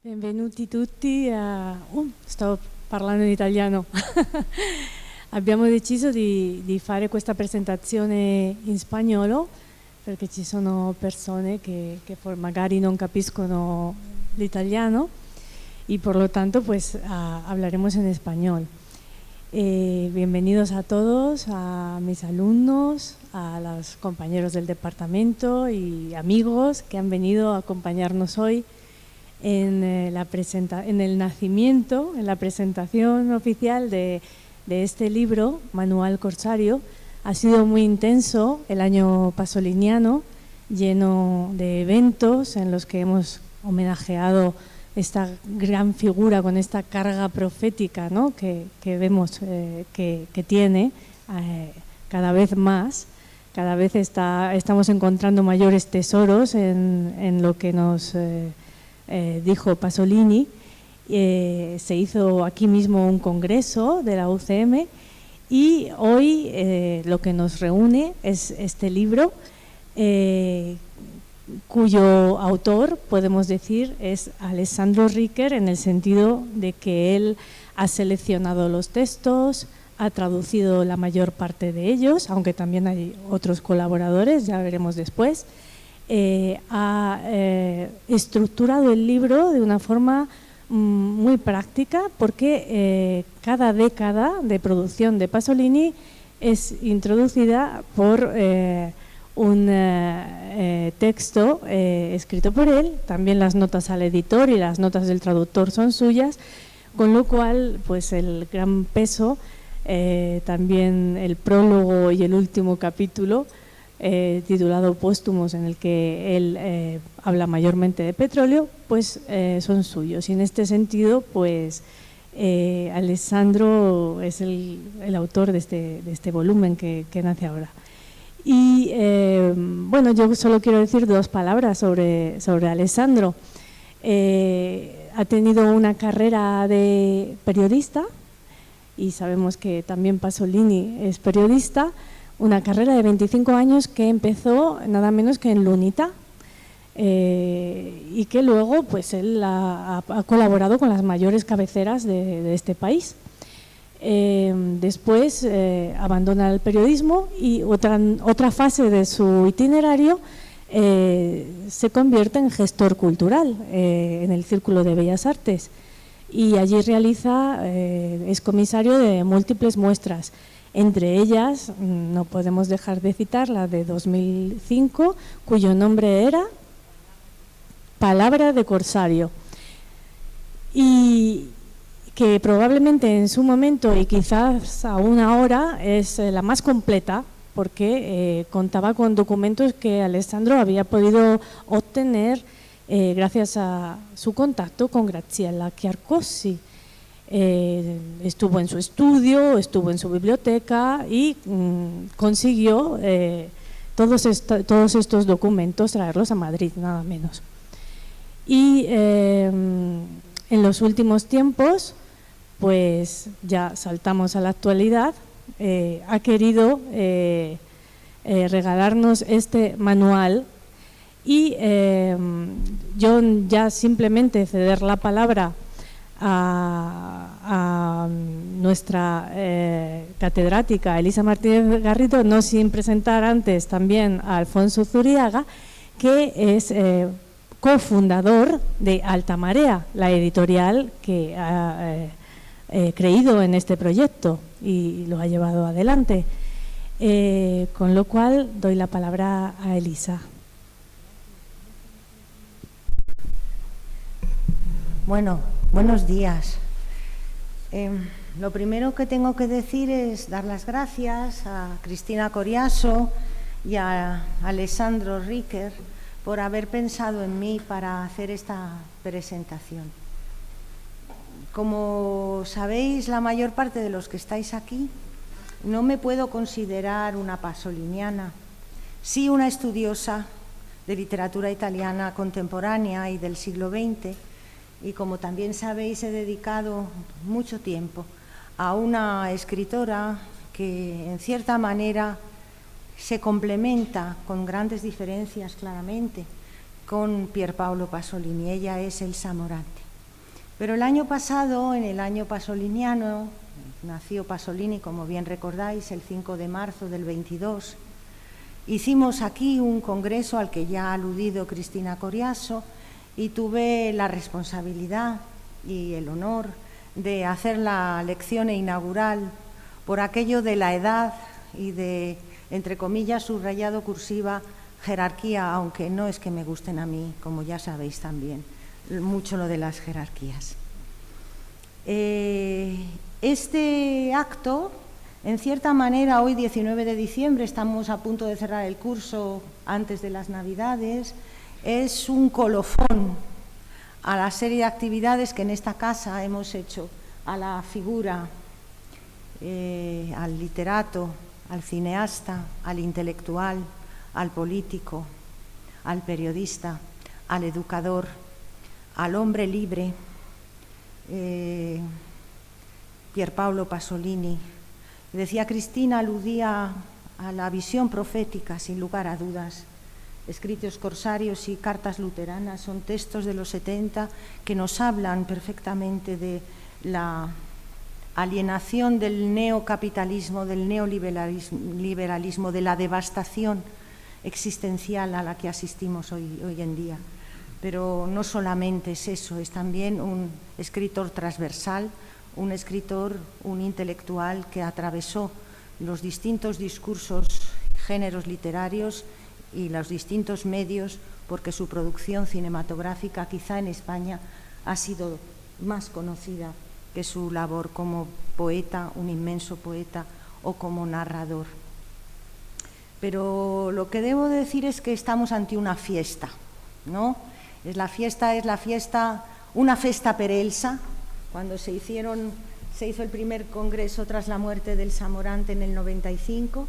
Benvenuti tutti sto parlando in italiano. Abbiamo deciso di fare questa presentazione in spagnolo perché ci sono persone che magari non capiscono l'italiano y por lo tanto pues hablaremos en español. Bienvenidos a todos, a mis alumnos, a los compañeros del departamento y amigos que han venido a acompañarnos hoy en el nacimiento, en la presentación oficial de este libro, Manual Corsario. Ha sido muy intenso el año pasoliniano, lleno de eventos en los que hemos homenajeado esta gran figura con esta carga profética, ¿no?, que vemos que tiene cada vez más. Cada vez estamos encontrando mayores tesoros en lo que nos dijo Pasolini. Se hizo aquí mismo un congreso de la UCM y hoy lo que nos reúne es este libro cuyo autor, podemos decir, es Alessandro Riquer, en el sentido de que él ha seleccionado los textos, ha traducido la mayor parte de ellos, aunque también hay otros colaboradores, ya veremos después. Ha estructurado el libro de una forma muy práctica porque cada década de producción de Pasolini es introducida por un texto escrito por él. También las notas al editor y las notas del traductor son suyas, con lo cual pues el gran peso, también el prólogo y el último capítulo titulado Póstumos, en el que él habla mayormente de petróleo, pues son suyos. Y en este sentido, pues Alessandro es el autor de este volumen que nace ahora. Y bueno, yo solo quiero decir dos palabras sobre Alessandro. Ha tenido una carrera de periodista, y sabemos que también Pasolini es periodista. Una carrera de 25 años que empezó nada menos que en L'Unità y que luego pues él ha colaborado con las mayores cabeceras de este país. Después abandona el periodismo y otra fase de su itinerario se convierte en gestor cultural en el Círculo de Bellas Artes, y allí es comisario de múltiples muestras. Entre ellas no podemos dejar de citar la de 2005, cuyo nombre era Palabra de Corsario, y que probablemente en su momento y quizás aún ahora es la más completa, porque contaba con documentos que Alessandro había podido obtener gracias a su contacto con Graziella Chiarcossi. Estuvo en su estudio, estuvo en su biblioteca y consiguió todos estos documentos traerlos a Madrid, nada menos. Y en los últimos tiempos, pues ya saltamos a la actualidad, ha querido regalarnos este manual. Y yo ya simplemente ceder la palabra a nuestra catedrática Elisa Martínez Garrido, no sin presentar antes también a Alfonso Zuriaga, que es cofundador de Alta Marea, la editorial que ha creído en este proyecto y lo ha llevado adelante. Con lo cual doy la palabra a Elisa. Bueno, buenos días. Lo primero que tengo que decir es dar las gracias a Cristina Coriaso y a Alessandro Riquer por haber pensado en mí para hacer esta presentación. Como sabéis, la mayor parte de los que estáis aquí, no me puedo considerar una pasoliniana, sí una estudiosa de literatura italiana contemporánea y del siglo XX, y como también sabéis, he dedicado mucho tiempo a una escritora que en cierta manera se complementa, con grandes diferencias claramente, con Pierpaolo Pasolini. Ella es Elsa Morante. Pero el año pasado, en el año pasoliniano, nació Pasolini, como bien recordáis, el 5 de marzo del 22, hicimos aquí un congreso al que ya ha aludido Cristina Coriaso y tuve la responsabilidad y el honor de hacer la lección inaugural por aquello de la edad y de, entre comillas, subrayado cursiva, jerarquía, aunque no es que me gusten a mí, como ya sabéis también, mucho lo de las jerarquías. Este acto, en cierta manera, hoy 19 de diciembre, estamos a punto de cerrar el curso antes de las Navidades, es un colofón a la serie de actividades que en esta casa hemos hecho a la figura, al literato, al cineasta, al intelectual, al político, al periodista, al educador, al hombre libre, Pierpaolo Pasolini. Decía Cristina, aludía a la visión profética, sin lugar a dudas. Escritos corsarios y cartas luteranas son textos de los 70 que nos hablan perfectamente de la alienación del neocapitalismo, del neoliberalismo, de la devastación existencial a la que asistimos hoy en día. Pero no solamente es eso, es también un escritor transversal, un escritor, un intelectual que atravesó los distintos discursos, géneros literarios y los distintos medios, porque su producción cinematográfica quizá en España ha sido más conocida que su labor como poeta, un inmenso poeta, o como narrador. Pero lo que debo decir es que estamos ante una fiesta, ¿no? La fiesta es la fiesta, una festa per Elsa. Cuando se hizo el primer congreso tras la muerte del Samorante en el 95,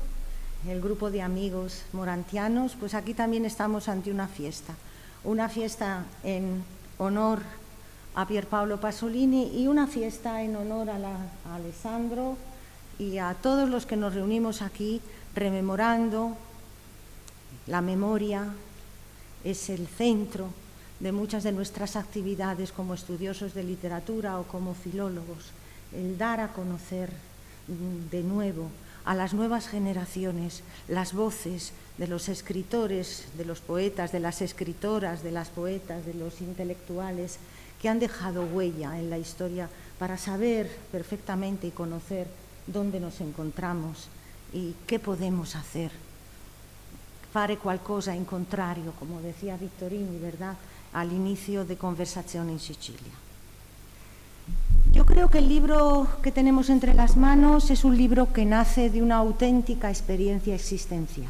el grupo de amigos morantianos, pues aquí también estamos ante una fiesta en honor a Pierpaolo Pasolini y una fiesta en honor a Alessandro y a todos los que nos reunimos aquí rememorando. La memoria es el centro de muchas de nuestras actividades como estudiosos de literatura o como filólogos, el dar a conocer de nuevo a las nuevas generaciones las voces de los escritores, de los poetas, de las escritoras, de las poetas, de los intelectuales que han dejado huella en la historia para saber perfectamente y conocer dónde nos encontramos y qué podemos hacer. Fare qualcosa in contrario, como decía Vittorini, ¿verdad?, al inicio de Conversazione in Sicilia. Yo creo que el libro que tenemos entre las manos es un libro que nace de una auténtica experiencia existencial.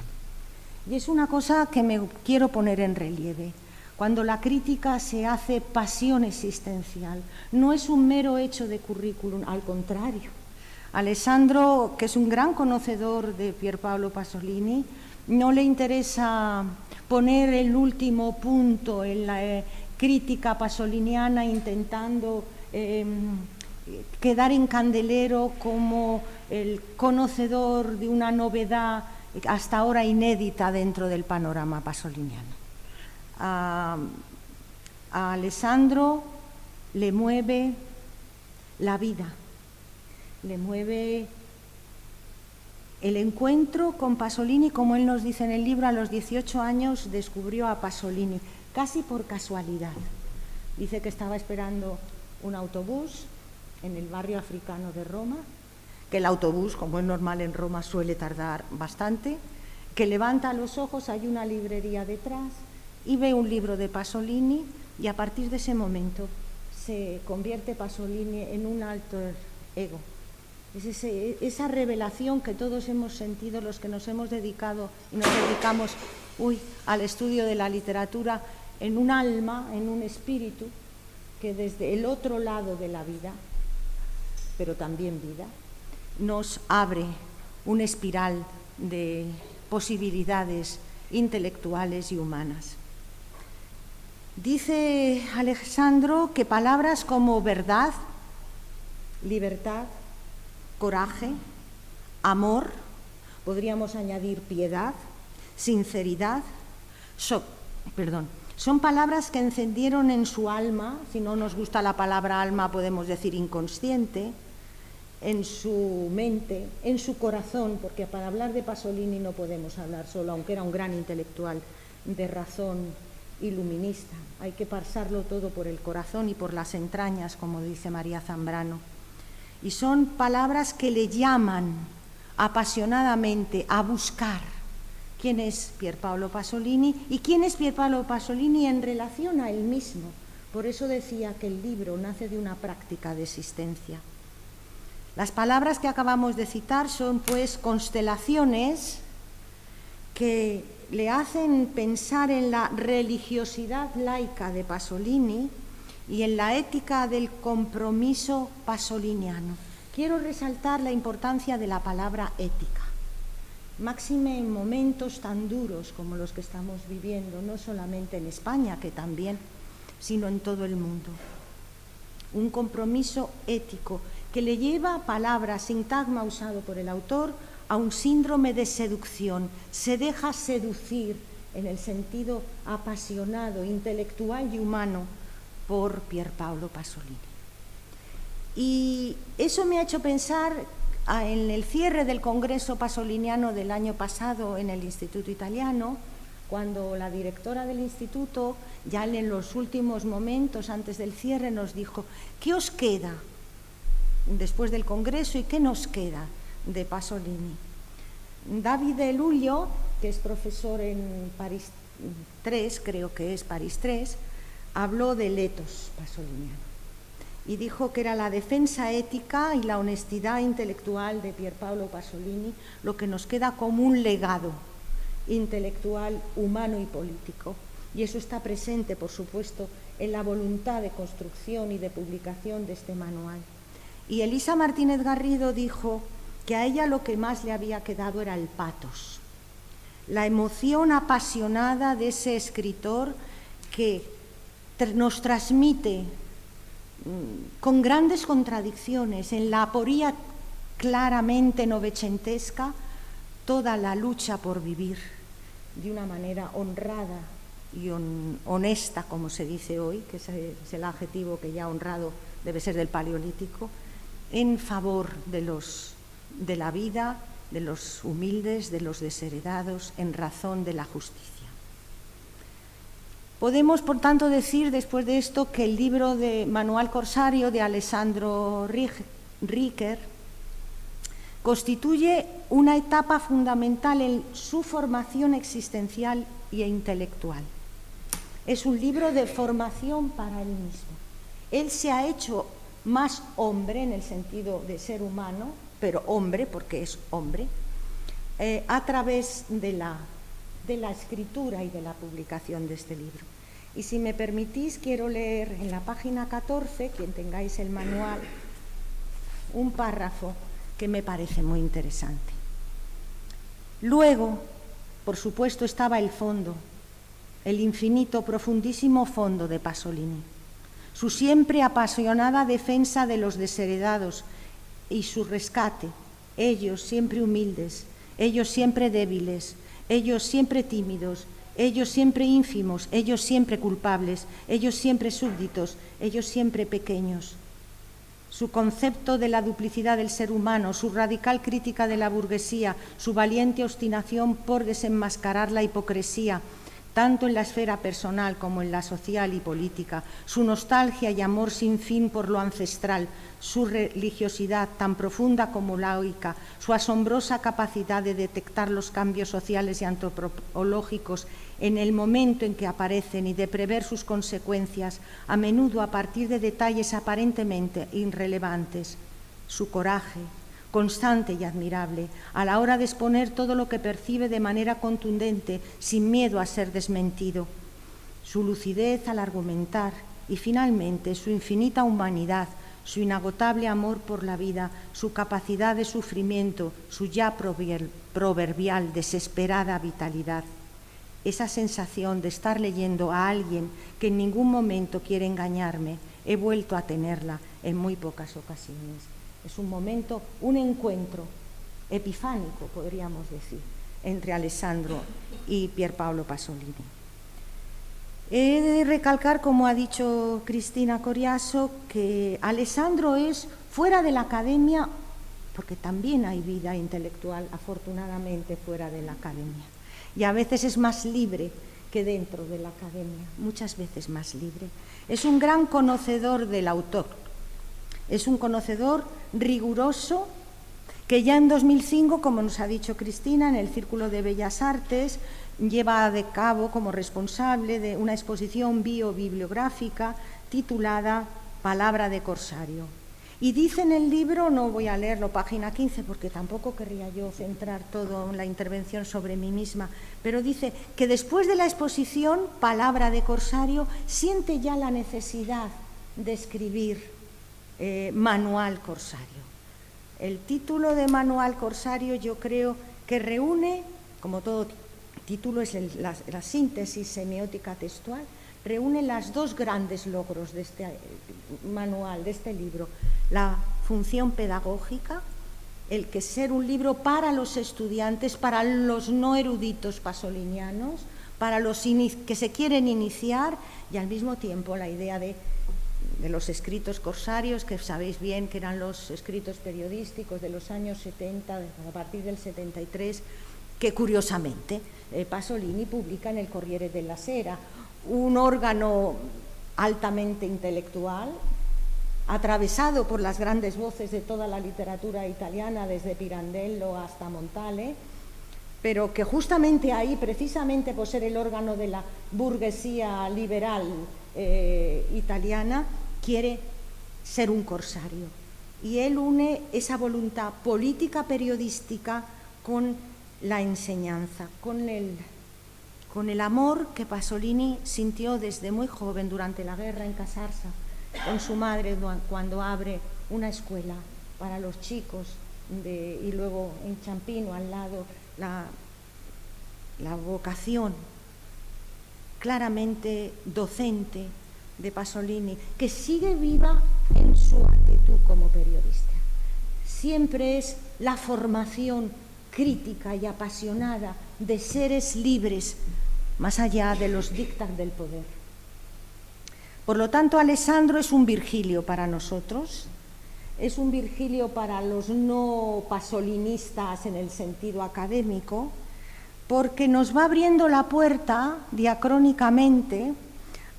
Y es una cosa que me quiero poner en relieve. Cuando la crítica se hace pasión existencial, no es un mero hecho de currículum, al contrario. Alessandro, que es un gran conocedor de Pierpaolo Pasolini, no le interesa poner el último punto en la crítica pasoliniana intentando quedar en candelero como el conocedor de una novedad hasta ahora inédita dentro del panorama pasoliniano. A Alessandro le mueve la vida, le mueve el encuentro con Pasolini, como él nos dice en el libro. A los 18 años descubrió a Pasolini, casi por casualidad. Dice que estaba esperando un autobús en el barrio africano de Roma, que el autobús, como es normal en Roma, suele tardar bastante, que levanta los ojos, hay una librería detrás y ve un libro de Pasolini, y a partir de ese momento se convierte Pasolini en un alter ego. Es esa revelación que todos hemos sentido los que nos hemos dedicado y nos dedicamos al estudio de la literatura, en un alma, en un espíritu que desde el otro lado de la vida, pero también vida, nos abre una espiral de posibilidades intelectuales y humanas. Dice Alessandro que palabras como verdad, libertad, coraje, amor, podríamos añadir piedad, sinceridad, Son palabras que encendieron en su alma, si no nos gusta la palabra alma podemos decir inconsciente, en su mente, en su corazón, porque para hablar de Pasolini no podemos hablar solo, aunque era un gran intelectual de razón iluminista. Hay que pasarlo todo por el corazón y por las entrañas, como dice María Zambrano. Y son palabras que le llaman apasionadamente a buscar quién es Pierpaolo Pasolini y quién es Pierpaolo Pasolini en relación a él mismo. Por eso decía que el libro nace de una práctica de existencia. Las palabras que acabamos de citar son, pues, constelaciones que le hacen pensar en la religiosidad laica de Pasolini y en la ética del compromiso pasoliniano. Quiero resaltar la importancia de la palabra ética, máxime en momentos tan duros como los que estamos viviendo, no solamente en España, que también, sino en todo el mundo. Un compromiso ético que le lleva palabras, sintagma usado por el autor, a un síndrome de seducción. Se deja seducir en el sentido apasionado, intelectual y humano por Pierpaolo Pasolini. Y eso me ha hecho pensar en el cierre del Congreso Pasoliniano del año pasado en el Instituto Italiano, cuando la directora del instituto, ya en los últimos momentos antes del cierre, nos dijo: ¿qué os queda después del Congreso y qué nos queda de Pasolini? David de Lulio, que es profesor en París 3, creo que es París 3, habló del ethos pasoliniano y dijo que era la defensa ética y la honestidad intelectual de Pierpaolo Pasolini lo que nos queda como un legado intelectual, humano y político. Y eso está presente, por supuesto, en la voluntad de construcción y de publicación de este manual. Y Elisa Martínez Garrido dijo que a ella lo que más le había quedado era el patos, la emoción apasionada de ese escritor que nos transmite con grandes contradicciones, en la aporía claramente novecentesca, toda la lucha por vivir de una manera honrada y honesta, como se dice hoy, que es el adjetivo que ya honrado debe ser del Paleolítico, en favor de la vida, de los humildes, de los desheredados, en razón de la justicia. Podemos, por tanto, decir después de esto que el libro de Manual Corsario de Alessandro Riquer constituye una etapa fundamental en su formación existencial e intelectual. Es un libro de formación para él mismo. Él se ha hecho más hombre en el sentido de ser humano, pero hombre porque es hombre, a través de la escritura y de la publicación de este libro. Y si me permitís, quiero leer en la página 14, quien tengáis el manual, un párrafo que me parece muy interesante. Luego, por supuesto, estaba el fondo, el infinito, profundísimo fondo de Pasolini, su siempre apasionada defensa de los desheredados y su rescate, ellos siempre humildes, ellos siempre débiles, ellos siempre tímidos, ellos siempre ínfimos, ellos siempre culpables, ellos siempre súbditos, ellos siempre pequeños. Su concepto de la duplicidad del ser humano, su radical crítica de la burguesía, su valiente obstinación por desenmascarar la hipocresía, tanto en la esfera personal como en la social y política, su nostalgia y amor sin fin por lo ancestral, su religiosidad tan profunda como laica, su asombrosa capacidad de detectar los cambios sociales y antropológicos en el momento en que aparecen y de prever sus consecuencias, a menudo a partir de detalles aparentemente irrelevantes, su coraje, constante y admirable, a la hora de exponer todo lo que percibe de manera contundente, sin miedo a ser desmentido, su lucidez al argumentar y, finalmente, su infinita humanidad, su inagotable amor por la vida, su capacidad de sufrimiento, su ya proverbial, desesperada vitalidad. Esa sensación de estar leyendo a alguien que en ningún momento quiere engañarme, he vuelto a tenerla en muy pocas ocasiones. Es un momento, un encuentro epifánico, podríamos decir, entre Alessandro y Pierpaolo Pasolini. He de recalcar, como ha dicho Cristina Coriaso, que Alessandro es fuera de la academia, porque también hay vida intelectual, afortunadamente, fuera de la academia. Y a veces es más libre que dentro de la academia, muchas veces más libre. Es un gran conocedor del autor, es un conocedor riguroso que ya en 2005, como nos ha dicho Cristina, en el Círculo de Bellas Artes, lleva de cabo como responsable de una exposición biobibliográfica titulada Palabra de Corsario. Y dice en el libro, no voy a leerlo, página 15, porque tampoco querría yo centrar toda la intervención sobre mí misma, pero dice que después de la exposición Palabra de Corsario siente ya la necesidad de escribir Manual Corsario. El título de Manual Corsario yo creo que reúne, como todo título es la síntesis semiótica textual, reúne los dos grandes logros de este manual, de este libro: la función pedagógica, el que ser un libro para los estudiantes, para los no eruditos pasolinianos, para los que se quieren iniciar, y al mismo tiempo la idea de los escritos corsarios, que sabéis bien que eran los escritos periodísticos de los años 70, a partir del 73, que curiosamente Pasolini publica en el Corriere della Sera, un órgano altamente intelectual, atravesado por las grandes voces de toda la literatura italiana, desde Pirandello hasta Montale, pero que justamente ahí, precisamente por ser el órgano de la burguesía liberal italiana, quiere ser un corsario. Y él une esa voluntad política periodística con la enseñanza, con el amor que Pasolini sintió desde muy joven durante la guerra en Casarsa, con su madre cuando abre una escuela para los chicos, y luego en Ciampino al lado la vocación claramente docente de Pasolini, que sigue viva en su actitud como periodista. Siempre es la formación crítica y apasionada de seres libres, más allá de los dictados del poder. Por lo tanto, Alessandro es un Virgilio para nosotros, es un Virgilio para los no pasolinistas en el sentido académico, porque nos va abriendo la puerta diacrónicamente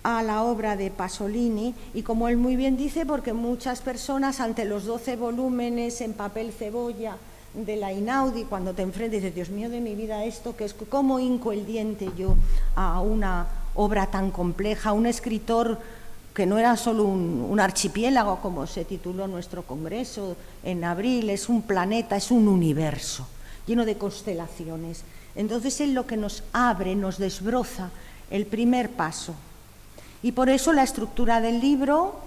a la obra de Pasolini, y como él muy bien dice, porque muchas personas ante los 12 volúmenes en papel cebolla de la Einaudi, cuando te enfrentas, dices, Dios mío de mi vida, esto que es, ¿cómo hinco el diente yo a una obra tan compleja? Un escritor que no era solo un archipiélago, como se tituló nuestro congreso en abril, es un planeta, es un universo lleno de constelaciones. Entonces él lo que nos abre, nos desbroza el primer paso. Y por eso la estructura del libro,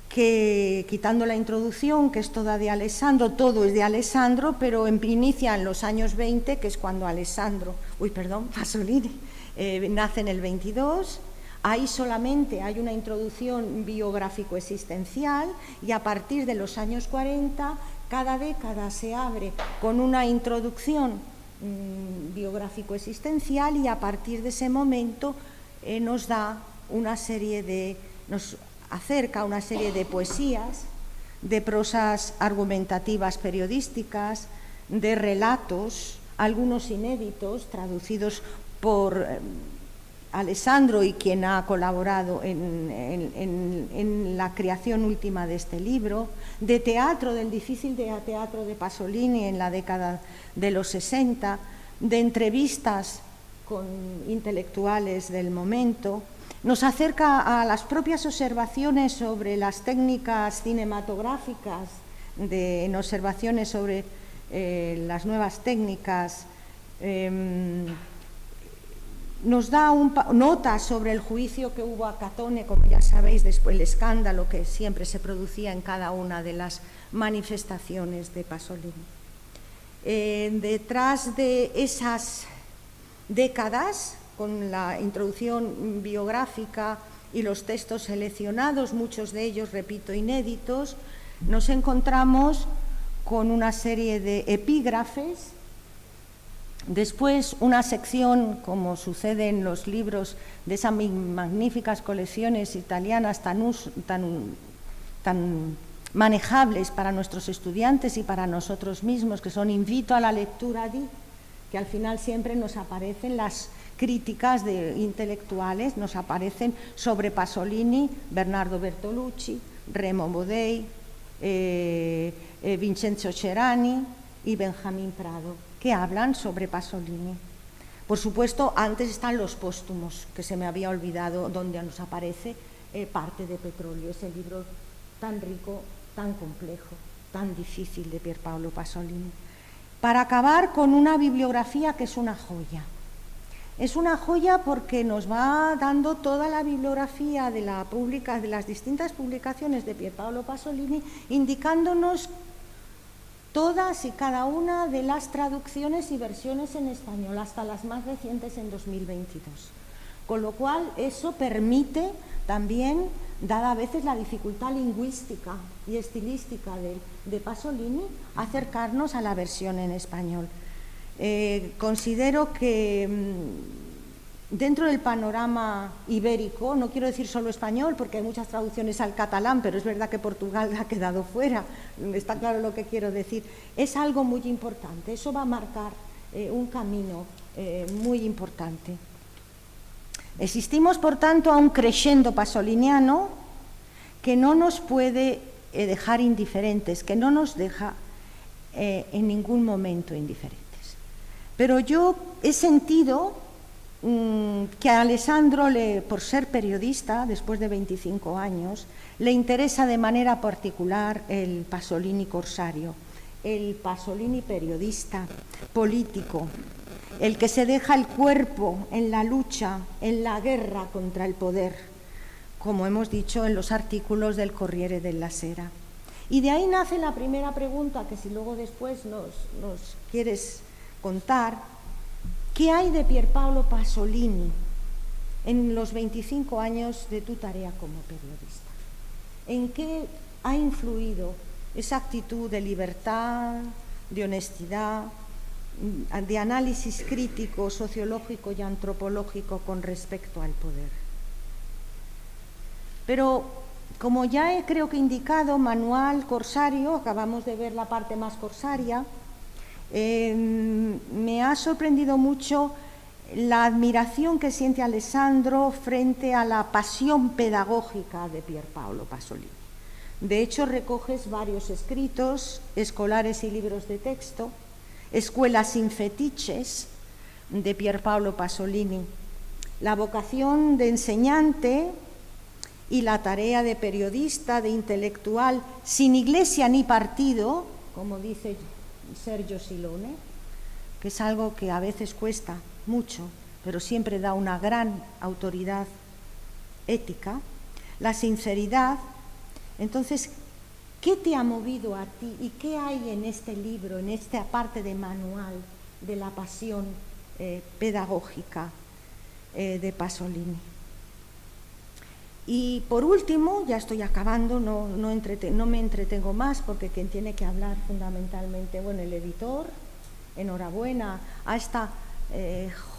que quitando la introducción, que es toda de Alessandro, todo es de Alessandro, pero inicia en los años 20, que es cuando Pasolini nace en el 22. Ahí solamente hay una introducción biográfico-existencial, y a partir de los años 40, cada década se abre con una introducción biográfico-existencial, y a partir de ese momento nos acerca una serie de poesías, de prosas argumentativas periodísticas, de relatos, algunos inéditos, traducidos por Alessandro y quien ha colaborado en la creación última de este libro, de teatro, del difícil teatro de Pasolini en la década de los 60, de entrevistas con intelectuales del momento. Nos acerca a las propias observaciones sobre las técnicas cinematográficas, en observaciones sobre las nuevas técnicas. Nos da notas sobre el juicio que hubo a Catone, como ya sabéis, después el escándalo que siempre se producía en cada una de las manifestaciones de Pasolini. Detrás de esas décadas, con la introducción biográfica y los textos seleccionados, muchos de ellos, repito, inéditos, nos encontramos con una serie de epígrafes Después, una sección, como sucede en los libros de esas magníficas colecciones italianas tan manejables para nuestros estudiantes y para nosotros mismos, que son Invito a la lectura di, que al final siempre nos aparecen las críticas de intelectuales, nos aparecen sobre Pasolini, Bernardo Bertolucci, Remo Bodei, Vincenzo Cerani y Benjamín Prado, que hablan sobre Pasolini. Por supuesto, antes están los póstumos, que se me había olvidado, donde nos aparece Parte de Petróleo, ese libro tan rico, tan complejo, tan difícil de Pierpaolo Pasolini. Para acabar con una bibliografía que es una joya. Es una joya porque nos va dando toda la bibliografía de las distintas publicaciones de Pierpaolo Pasolini, indicándonos todas y cada una de las traducciones y versiones en español, hasta las más recientes en 2022. Con lo cual, eso permite también, dada a veces la dificultad lingüística y estilística de Pasolini, acercarnos a la versión en español. Considero que dentro del panorama ibérico, no quiero decir solo español porque hay muchas traducciones al catalán, pero es verdad que Portugal ha quedado fuera, está claro lo que quiero decir, es algo muy importante, eso va a marcar un camino muy importante. Existimos, por tanto, a un crescendo pasoliniano que no nos puede dejar indiferentes, que no nos deja en ningún momento indiferentes. Pero yo he sentido que a Alessandro, por ser periodista, después de 25 años, le interesa de manera particular el Pasolini corsario, el Pasolini periodista, político, el que se deja el cuerpo en la lucha, en la guerra contra el poder, como hemos dicho en los artículos del Corriere della Sera. Y de ahí nace la primera pregunta, que si luego después nos quieres contar, ¿qué hay de Pierpaolo Pasolini en los 25 años de tu tarea como periodista? ¿En qué ha influido esa actitud de libertad, de honestidad, de análisis crítico, sociológico y antropológico con respecto al poder? Pero, como ya he creo que indicado, Manual Corsario, acabamos de ver la parte más corsaria, me ha sorprendido mucho la admiración que siente Alessandro frente a la pasión pedagógica de Pierpaolo Pasolini. De hecho, recoges varios escritos, escolares y libros de texto, Escuelas sin fetiches, de Pierpaolo Pasolini, la vocación de enseñante y la tarea de periodista, de intelectual, sin iglesia ni partido, como dice Sergio Silone, que es algo que a veces cuesta mucho, pero siempre da una gran autoridad ética, la sinceridad. Entonces, ¿qué te ha movido a ti y qué hay en este libro, en esta parte de manual de la pasión pedagógica de Pasolini? Y por último, ya estoy acabando, no me entretengo más porque quien tiene que hablar fundamentalmente, bueno, el editor, enhorabuena a esta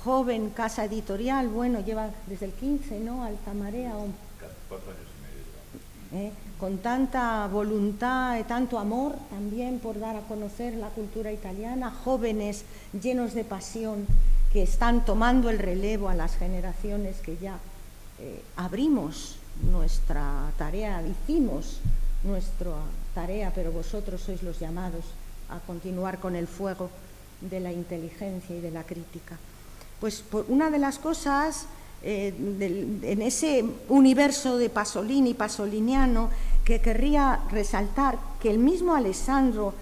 joven casa editorial, bueno, lleva desde el 15, ¿no?, Alta Marea, 4 años y medio. Con tanta voluntad y tanto amor también por dar a conocer la cultura italiana, jóvenes llenos de pasión que están tomando el relevo a las generaciones que ya abrimos nuestra tarea, hicimos nuestra tarea, pero vosotros sois los llamados a continuar con el fuego de la inteligencia y de la crítica. Pues una de las cosas en ese universo de Pasolini, pasoliniano, que querría resaltar, que el mismo Alessandro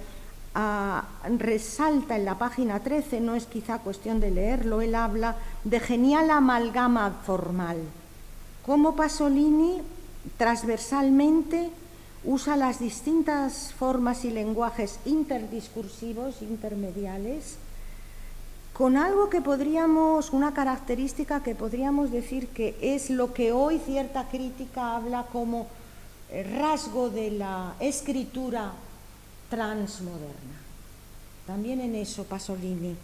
resalta en la página 13, no es quizá cuestión de leerlo, él habla de genial amalgama formal, cómo Pasolini transversalmente usa las distintas formas y lenguajes interdiscursivos, intermediales, con algo que una característica que podríamos decir que es lo que hoy cierta crítica habla como rasgo de la escritura transmoderna. También en eso Pasolini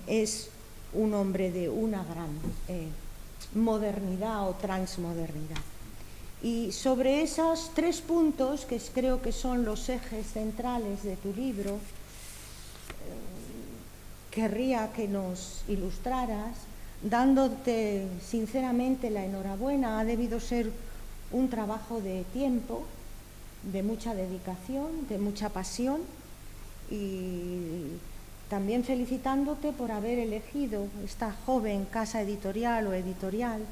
es un hombre de una gran modernidad o transmodernidad. Y sobre esos 3 puntos, que creo que son los ejes centrales de tu libro, querría que nos ilustraras, dándote sinceramente la enhorabuena. Ha debido ser un trabajo de tiempo, de mucha dedicación, de mucha pasión, y también felicitándote por haber elegido esta joven casa editorial o editorial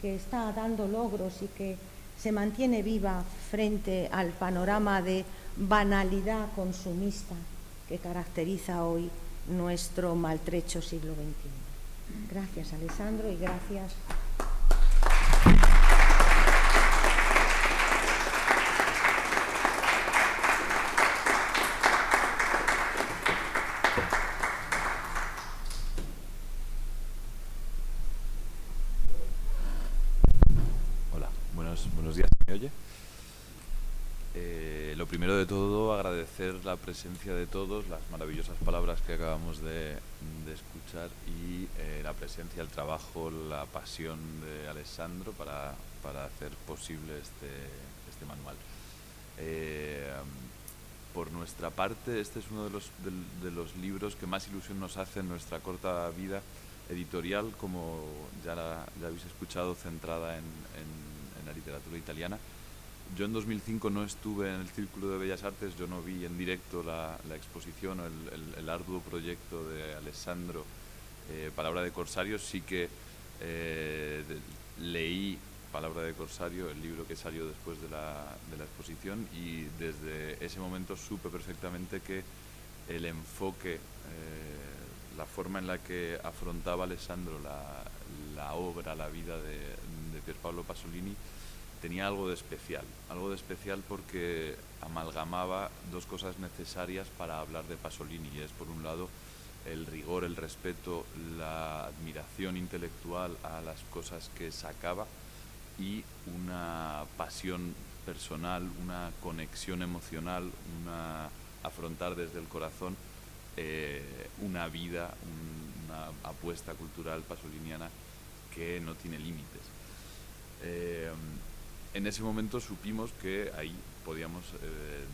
que está dando logros y que se mantiene viva frente al panorama de banalidad consumista que caracteriza hoy nuestro maltrecho siglo XXI. Gracias, Alessandro, y gracias. Hola, buenos días, ¿me oye? Lo primero de todo, agradecer la presencia de todos, las maravillosas palabras que acabamos de escuchar y la presencia, el trabajo, la pasión de Alessandro para hacer posible este manual. Por nuestra parte, este es uno de los libros que más ilusión nos hace en nuestra corta vida editorial, como ya habéis escuchado, centrada en la literatura italiana. Yo en 2005 no estuve en el Círculo de Bellas Artes, yo no vi en directo la exposición o el arduo proyecto de Alessandro, Palabra de Corsario. Sí que leí Palabra de Corsario, el libro que salió después de la exposición, y desde ese momento supe perfectamente que el enfoque, la forma en la que afrontaba Alessandro la obra, la vida de Pierpaolo Pasolini, tenía algo de especial porque amalgamaba 2 cosas necesarias para hablar de Pasolini, y es, por un lado, el rigor, el respeto, la admiración intelectual a las cosas que sacaba, y una pasión personal, una conexión emocional, afrontar desde el corazón una vida, una apuesta cultural pasoliniana que no tiene límites. En ese momento supimos que ahí podíamos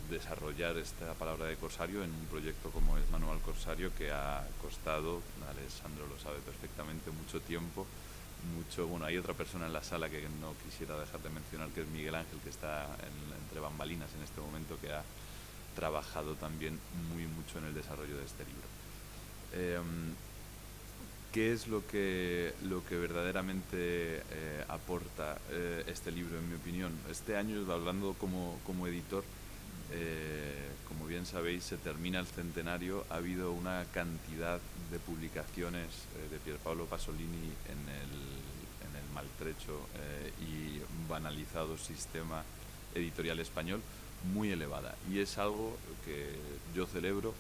desarrollar esta Palabra de Corsario en un proyecto como es Manual Corsario, que ha costado, Alessandro lo sabe perfectamente, mucho tiempo, bueno, hay otra persona en la sala que no quisiera dejar de mencionar, que es Miguel Ángel, que está entre bambalinas en este momento, que ha trabajado también mucho en el desarrollo de este libro. ¿Qué es lo que verdaderamente aporta este libro, en mi opinión? Este año, hablando como editor, como bien sabéis, se termina el centenario. Ha habido una cantidad de publicaciones de Pierpaolo Pasolini en el maltrecho y banalizado sistema editorial español muy elevada, y es algo que yo celebro.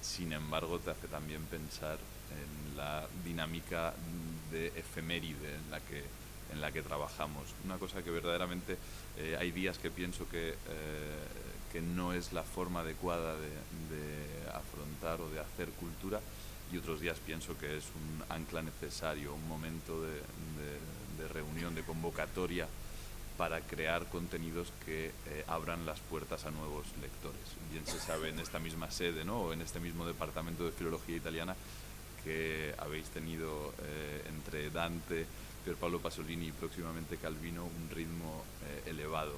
Sin embargo, te hace también pensar en la dinámica de efeméride en la que trabajamos. Una cosa que verdaderamente hay días que pienso que no es la forma adecuada de afrontar o de hacer cultura, y otros días pienso que es un ancla necesario, un momento de reunión, de convocatoria, para crear contenidos que abran las puertas a nuevos lectores. Bien se sabe en esta misma sede, ¿no?, o en este mismo departamento de filología italiana, que habéis tenido entre Dante, Pierpaolo Pasolini y próximamente Calvino un ritmo elevado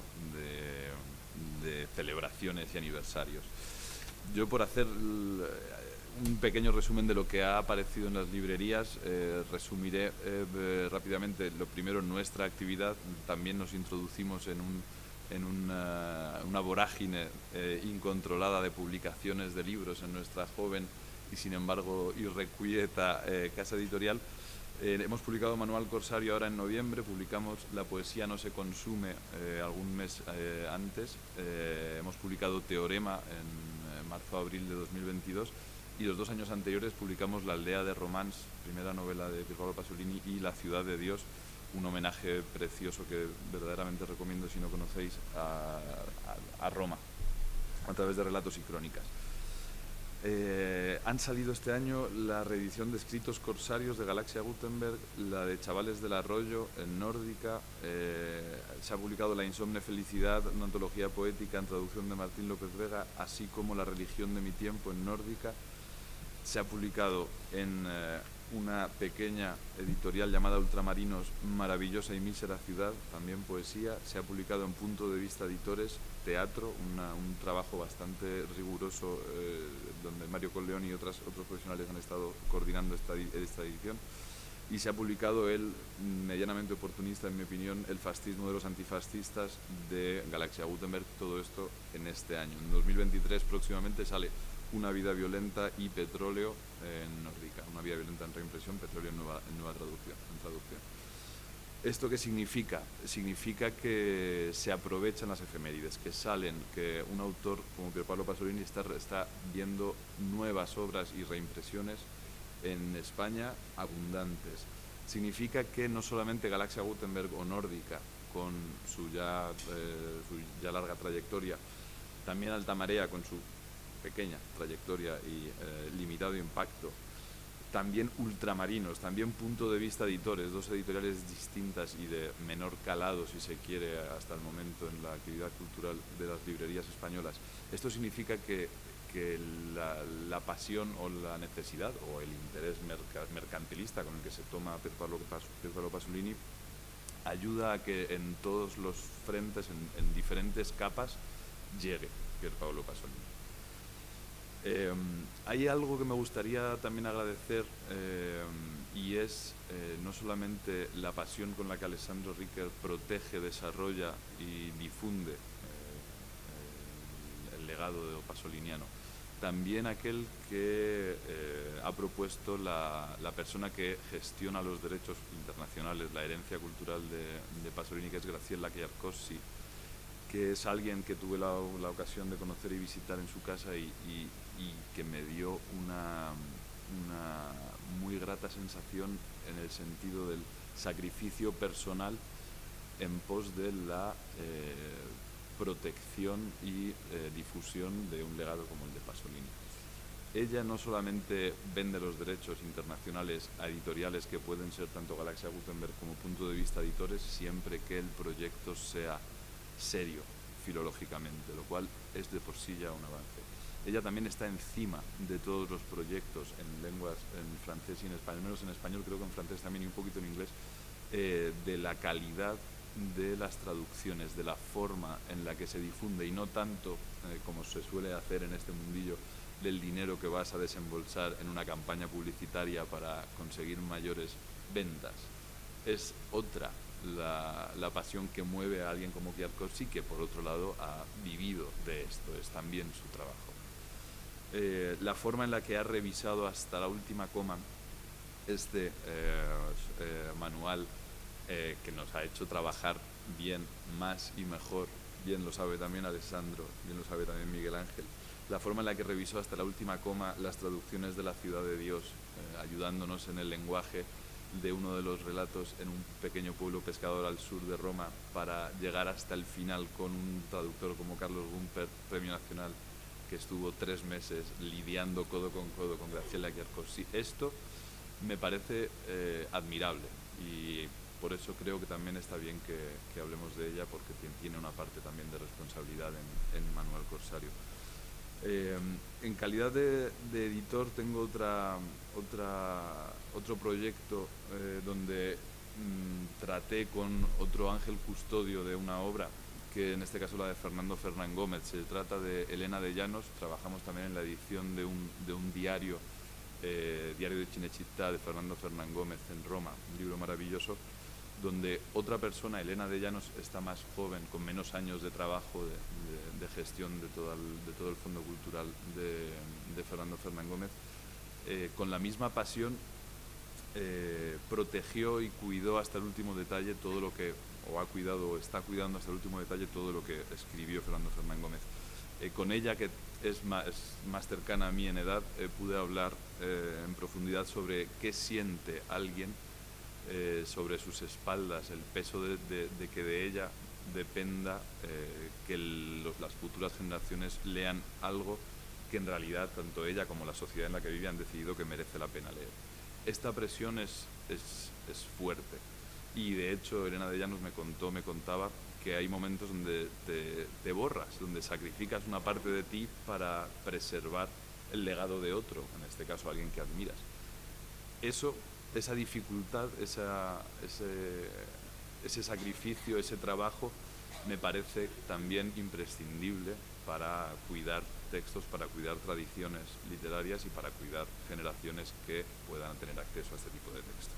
de celebraciones y aniversarios. Yo, por hacer un pequeño resumen de lo que ha aparecido en las librerías, resumiré rápidamente. Lo primero, nuestra actividad. También nos introducimos en una vorágine incontrolada de publicaciones de libros en nuestra joven y, sin embargo, irrequieta casa editorial. Hemos publicado Manual Corsario ahora en noviembre, publicamos La poesía no se consume algún mes antes, hemos publicado Teorema en marzo-abril de 2022, y los 2 años anteriores publicamos La aldea de Romans, primera novela de Pierpaolo Pasolini, y La ciudad de Dios, un homenaje precioso que verdaderamente recomiendo si no conocéis, a Roma, a través de relatos y crónicas. Han salido este año la reedición de Escritos Corsarios de Galaxia Gutenberg, la de Chavales del Arroyo en Nórdica, se ha publicado La Insomne Felicidad, una antología poética en traducción de Martín López Vega, así como La Religión de mi tiempo en Nórdica. Se ha publicado en una pequeña editorial llamada Ultramarinos, Maravillosa y mísera ciudad, también poesía. Se ha publicado en Punto de Vista Editores, teatro, un trabajo bastante riguroso donde Mario Colleón y otros profesionales han estado coordinando esta edición. Y se ha publicado el medianamente oportunista, en mi opinión, El fascismo de los antifascistas de Galaxia Gutenberg, todo esto en este año. En 2023 próximamente sale Una vida violenta y Petróleo en Nórdica, Una vida violenta en reimpresión, Petróleo en nueva traducción. ¿Esto qué significa? Significa que se aprovechan las efemérides, que salen, que un autor como Pier Paolo Pasolini está viendo nuevas obras y reimpresiones en España abundantes. Significa que no solamente Galaxia Gutenberg o Nórdica, con su ya larga trayectoria, también Alta Marea con su pequeña trayectoria y limitado impacto, también Ultramarinos, también Punto de Vista Editores, dos editoriales distintas y de menor calado, si se quiere, hasta el momento en la actividad cultural de las librerías españolas. Esto significa que la pasión o la necesidad o el interés mercantilista con el que se toma Pier Paolo Pasolini ayuda a que en todos los frentes, en diferentes capas, llegue Pier Paolo Pasolini. Hay algo que me gustaría también agradecer y es no solamente la pasión con la que Alessandro Riquer protege, desarrolla y difunde el legado de lo pasoliniano, también aquel que ha propuesto la persona que gestiona los derechos internacionales, la herencia cultural de Pasolini, que es Graziella Chiarcossi, que es alguien que tuve la ocasión de conocer y visitar en su casa y que me dio una muy grata sensación en el sentido del sacrificio personal en pos de la protección y difusión de un legado como el de Pasolini. Ella no solamente vende los derechos internacionales a editoriales que pueden ser tanto Galaxia Gutenberg como Punto de Vista Editores, siempre que el proyecto sea serio filológicamente, lo cual es de por sí ya un avance. Ella también está encima de todos los proyectos en lenguas, en francés y en español, menos en español, creo que en francés también y un poquito en inglés, de la calidad de las traducciones, de la forma en la que se difunde y no tanto, como se suele hacer en este mundillo, del dinero que vas a desembolsar en una campaña publicitaria para conseguir mayores ventas. Es otra la pasión que mueve a alguien como Chiarcossi, que por otro lado ha vivido de esto, es también su trabajo. La forma en la que ha revisado hasta la última coma este manual que nos ha hecho trabajar bien, más y mejor, bien lo sabe también Alessandro, bien lo sabe también Miguel Ángel, la forma en la que revisó hasta la última coma las traducciones de La Ciudad de Dios, ayudándonos en el lenguaje de uno de los relatos en un pequeño pueblo pescador al sur de Roma, para llegar hasta el final con un traductor como Carlos Gumpert, Premio Nacional, que estuvo 3 meses lidiando codo con Graziella Chiarcossi. Esto me parece admirable y por eso creo que también está bien que hablemos de ella, porque tiene una parte también de responsabilidad en Manual Corsario. En calidad de editor tengo otro proyecto donde traté con otro ángel custodio de una obra, que en este caso la de Fernando Fernán Gómez. Se trata de Elena de Llanos. Trabajamos también en la edición de un diario de Cinecittà de Fernando Fernán Gómez en Roma, un libro maravilloso, donde otra persona, Elena de Llanos, está más joven, con menos años de trabajo de gestión de todo el fondo cultural de Fernando Fernán Gómez, con la misma pasión protegió y cuidó hasta el último detalle todo lo que, o ha cuidado o está cuidando hasta el último detalle todo lo que escribió Fernando Fernán Gómez. Con ella, que es más cercana a mí en edad, pude hablar en profundidad sobre qué siente alguien sobre sus espaldas, el peso de que de ella dependa que las futuras generaciones lean algo que en realidad tanto ella como la sociedad en la que vive han decidido que merece la pena leer. Esta presión es fuerte, y de hecho Elena de Llanos me contaba que hay momentos donde te borras, donde sacrificas una parte de ti para preservar el legado de otro, en este caso alguien que admiras. Esa dificultad, ese sacrificio, ese trabajo, me parece también imprescindible para cuidar textos, para cuidar tradiciones literarias y para cuidar generaciones que puedan tener acceso a este tipo de textos.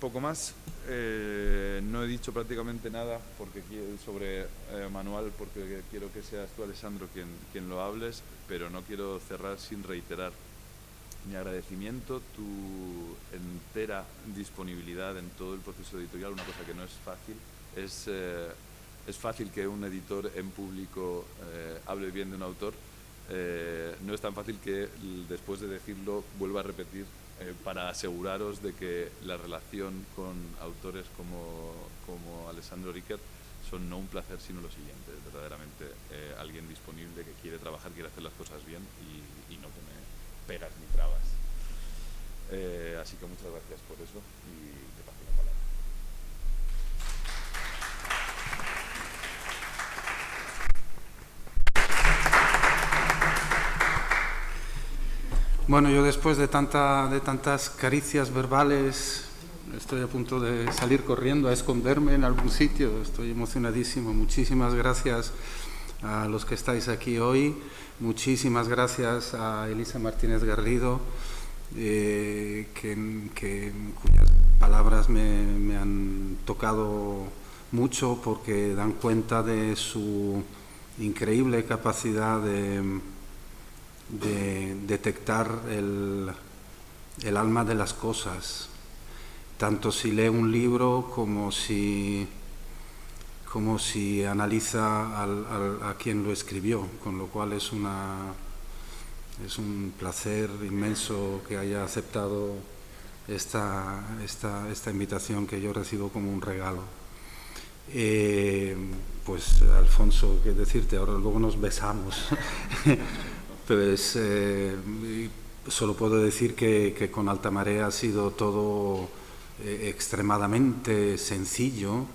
Poco más. No he dicho prácticamente nada sobre Manual, porque quiero que seas tú, Alessandro, quien lo hables, pero no quiero cerrar sin reiterar mi agradecimiento, tu entera disponibilidad en todo el proceso editorial. Una cosa que no es fácil, es fácil que un editor en público hable bien de un autor, no es tan fácil que después de decirlo vuelva a repetir, para aseguraros de que la relación con autores como Alessandro Riquer son no un placer sino lo siguiente, verdaderamente alguien disponible que quiere trabajar, quiere hacer las cosas bien y no pone pegas ni trabas. Así que muchas gracias por eso y te paso la palabra. Bueno, yo después de tantas caricias verbales estoy a punto de salir corriendo a esconderme en algún sitio. Estoy emocionadísimo. Muchísimas gracias a los que estáis aquí hoy. Muchísimas gracias a Elisa Martínez Garrido, cuyas palabras me han tocado mucho porque dan cuenta de su increíble capacidad de detectar el alma de las cosas, tanto si lee un libro como si analiza a quien lo escribió, con lo cual es un placer inmenso que haya aceptado esta invitación que yo recibo como un regalo. Pues Alfonso, qué decirte, ahora luego nos besamos. Pues solo puedo decir que con Alta Marea ha sido todo extremadamente sencillo,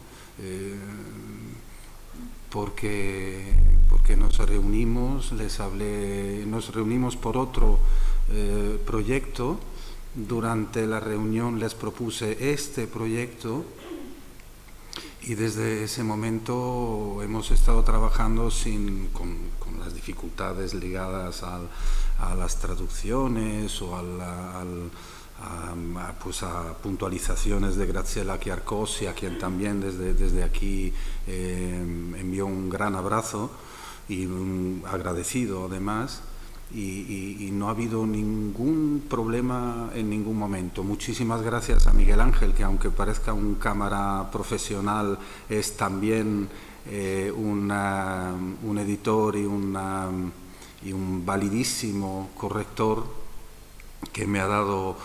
porque nos reunimos, nos reunimos por otro proyecto. Durante la reunión les propuse este proyecto y desde ese momento hemos estado trabajando con las dificultades ligadas a las traducciones o a puntualizaciones de Graziella Chiarcosi, a quien también desde aquí envío un gran abrazo y un agradecido además. Y no ha habido ningún problema en ningún momento. Muchísimas gracias a Miguel Ángel, que aunque parezca un cámara profesional, es también un editor y un validísimo corrector que me ha dado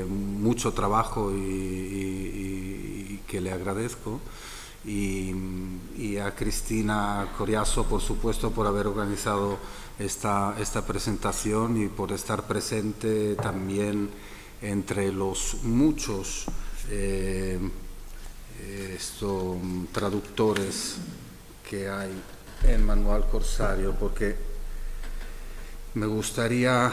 mucho trabajo y que le agradezco. Y a Cristina Coriaso, por supuesto, por haber organizado esta presentación y por estar presente también entre los muchos traductores que hay en Manual Corsario, porque me gustaría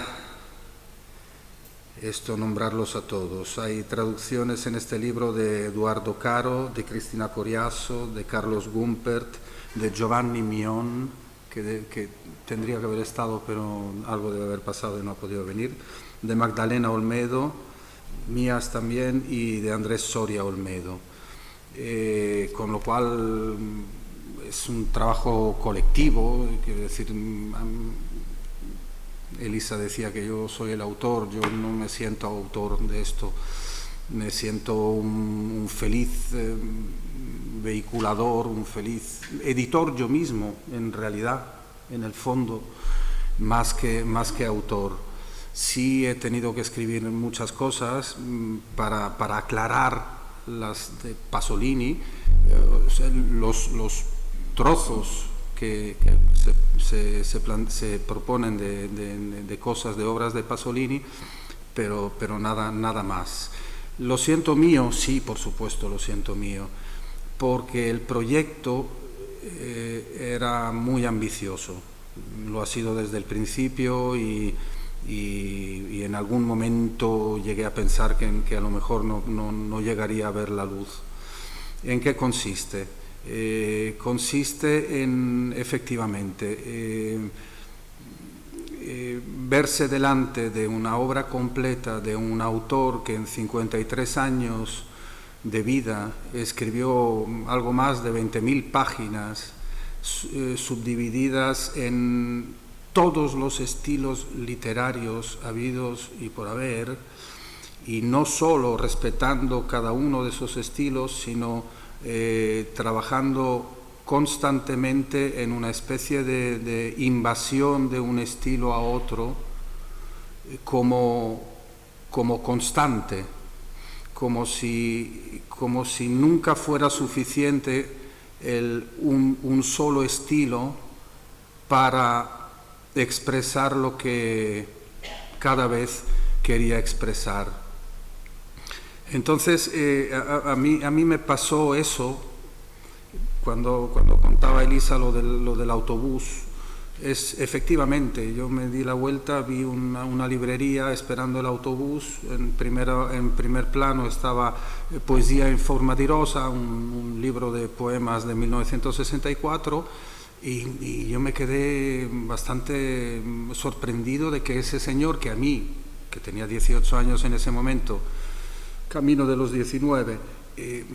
nombrarlos a todos. Hay traducciones en este libro de Eduardo Caro, de Cristina Coriaso, de Carlos Gumpert, de Giovanni Mion, que tendría que haber estado, pero algo debe haber pasado y no ha podido venir, de Magdalena Olmedo, mías también, y de Andrés Soria Olmedo. Con lo cual es un trabajo colectivo, quiero decir, Elisa decía que yo soy el autor, yo no me siento autor de esto, me siento un feliz vehiculador, un feliz editor yo mismo, en realidad, en el fondo, más que autor. Sí he tenido que escribir muchas cosas para aclarar las de Pasolini, los trozos que se proponen de cosas, de obras de Pasolini, pero nada más. Lo siento mío, sí, por supuesto, lo siento mío, porque el proyecto era muy ambicioso, lo ha sido desde el principio y en algún momento llegué a pensar que a lo mejor no llegaría a ver la luz. ¿En qué consiste? Consiste en, efectivamente, verse delante de una obra completa de un autor que en 53 años de vida escribió algo más de 20.000 páginas, subdivididas en todos los estilos literarios habidos y por haber, y no solo respetando cada uno de esos estilos, sino trabajando constantemente en una especie de invasión de un estilo a otro como constante, como si nunca fuera suficiente un solo estilo para expresar lo que cada vez quería expresar. Entonces, a mí me pasó eso cuando contaba Elisa lo del autobús. Efectivamente, yo me di la vuelta, vi una librería esperando el autobús. En primer plano estaba Poesía in forma di rosa, un libro de poemas de 1964, y yo me quedé bastante sorprendido de que ese señor, que a mí, que tenía 18 años en ese momento, camino de los 19,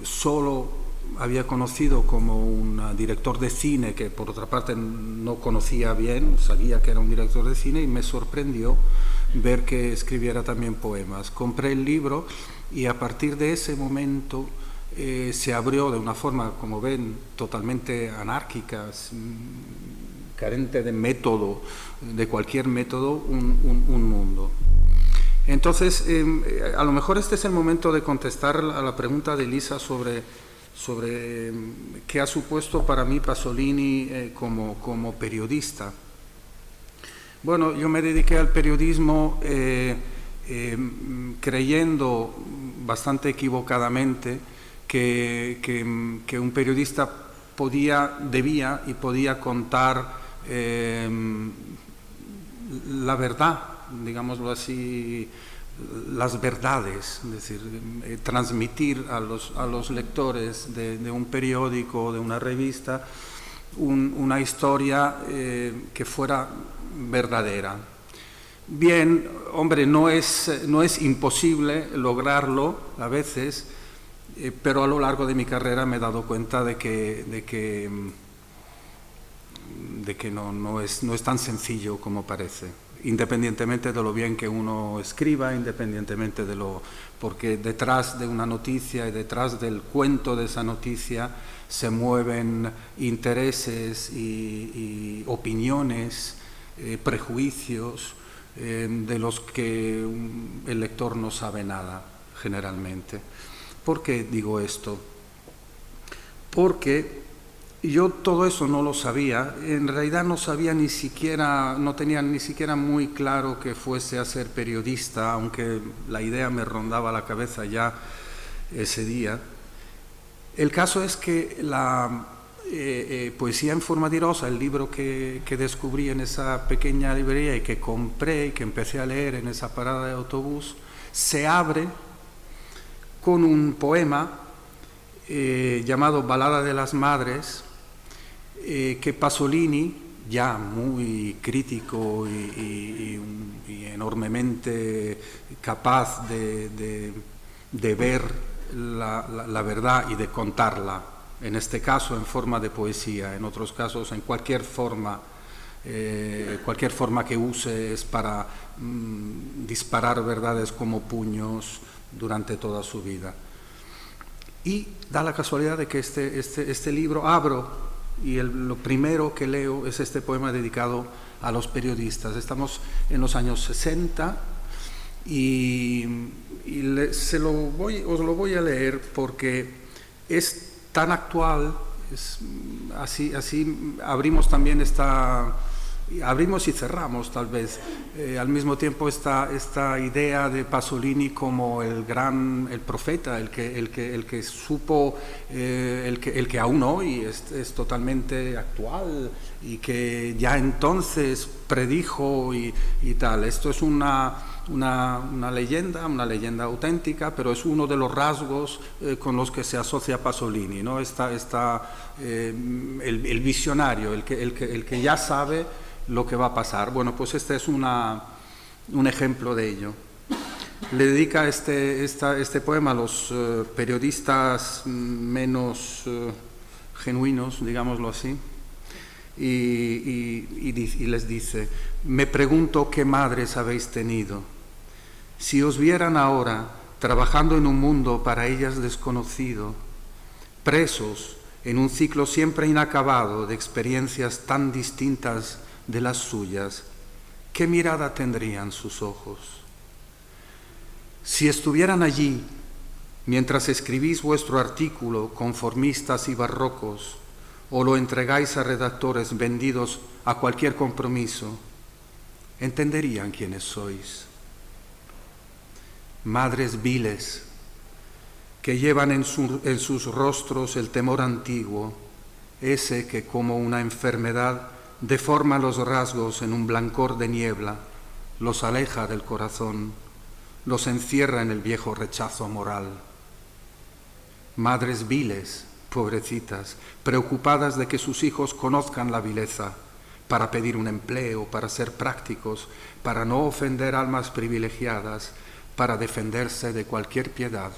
solo había conocido como un director de cine, que por otra parte no conocía bien, sabía que era un director de cine, y me sorprendió ver que escribiera también poemas. Compré el libro y a partir de ese momento se abrió de una forma, como ven, totalmente anárquica, carente de método, de cualquier método, un mundo. Entonces, a lo mejor este es el momento de contestar a la pregunta de Elisa sobre qué ha supuesto para mí Pasolini como periodista. Bueno, yo me dediqué al periodismo creyendo bastante equivocadamente que un periodista debía y podía contar la verdad, digámoslo así, las verdades, es decir, transmitir a los lectores de un periódico, de una revista, una historia que fuera verdadera. Bien, hombre, no es imposible lograrlo a veces, pero a lo largo de mi carrera me he dado cuenta de que no es tan sencillo como parece, independientemente de lo bien que uno escriba, independientemente porque detrás de una noticia y detrás del cuento de esa noticia se mueven intereses y opiniones, prejuicios de los que el lector no sabe nada generalmente. ¿Por qué digo esto? Porque yo todo eso no lo sabía, en realidad no tenía ni siquiera muy claro que fuese a ser periodista, aunque la idea me rondaba la cabeza ya ese día. El caso es que la Poesía in forma di rosa, el libro que descubrí en esa pequeña librería y que compré y que empecé a leer en esa parada de autobús, se abre con un poema llamado Balada de las Madres, que Pasolini, ya muy crítico y enormemente capaz de ver la verdad y de contarla, en este caso en forma de poesía, en otros casos en cualquier forma que use es para disparar verdades como puños durante toda su vida. Y da la casualidad de que este libro abro y lo primero que leo es este poema dedicado a los periodistas. Estamos en los años 60 y os lo voy a leer porque es tan actual Así abrimos también abrimos y cerramos tal vez al mismo tiempo esta idea de Pasolini como el profeta, el que supo, el que aún hoy es totalmente actual y que ya entonces predijo y tal. Esto es una leyenda auténtica, pero es uno de los rasgos con los que se asocia Pasolini, ¿no? El visionario, el que ya sabe lo que va a pasar. Bueno, pues este es un ejemplo de ello. Le dedica este poema a los periodistas menos genuinos, digámoslo así, y les dice: me pregunto qué madres habéis tenido. Si os vieran ahora trabajando en un mundo para ellas desconocido, presos en un ciclo siempre inacabado de experiencias tan distintas de las suyas, ¿qué mirada tendrían sus ojos? Si estuvieran allí mientras escribís vuestro artículo, conformistas y barrocos, o lo entregáis a redactores vendidos a cualquier compromiso, entenderían quiénes sois. Madres viles, que llevan en sus rostros el temor antiguo, ese que como una enfermedad deforma los rasgos en un blancor de niebla, los aleja del corazón, los encierra en el viejo rechazo moral. Madres viles, pobrecitas, preocupadas de que sus hijos conozcan la vileza, para pedir un empleo, para ser prácticos, para no ofender almas privilegiadas, para defenderse de cualquier piedad.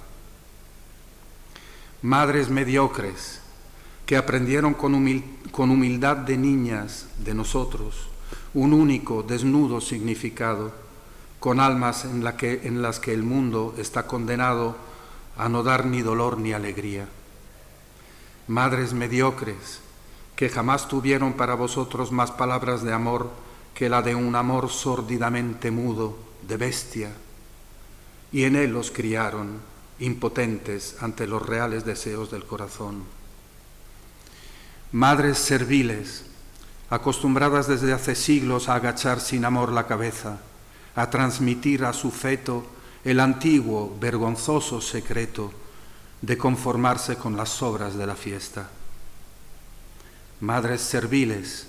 Madres mediocres, que aprendieron con humildad de niñas, de nosotros, un único, desnudo significado, con almas en las que el mundo está condenado a no dar ni dolor ni alegría. Madres mediocres, que jamás tuvieron para vosotros más palabras de amor que la de un amor sórdidamente mudo, de bestia, y en él los criaron, impotentes ante los reales deseos del corazón. Madres serviles, acostumbradas desde hace siglos a agachar sin amor la cabeza, a transmitir a su feto el antiguo, vergonzoso secreto de conformarse con las sobras de la fiesta. Madres serviles,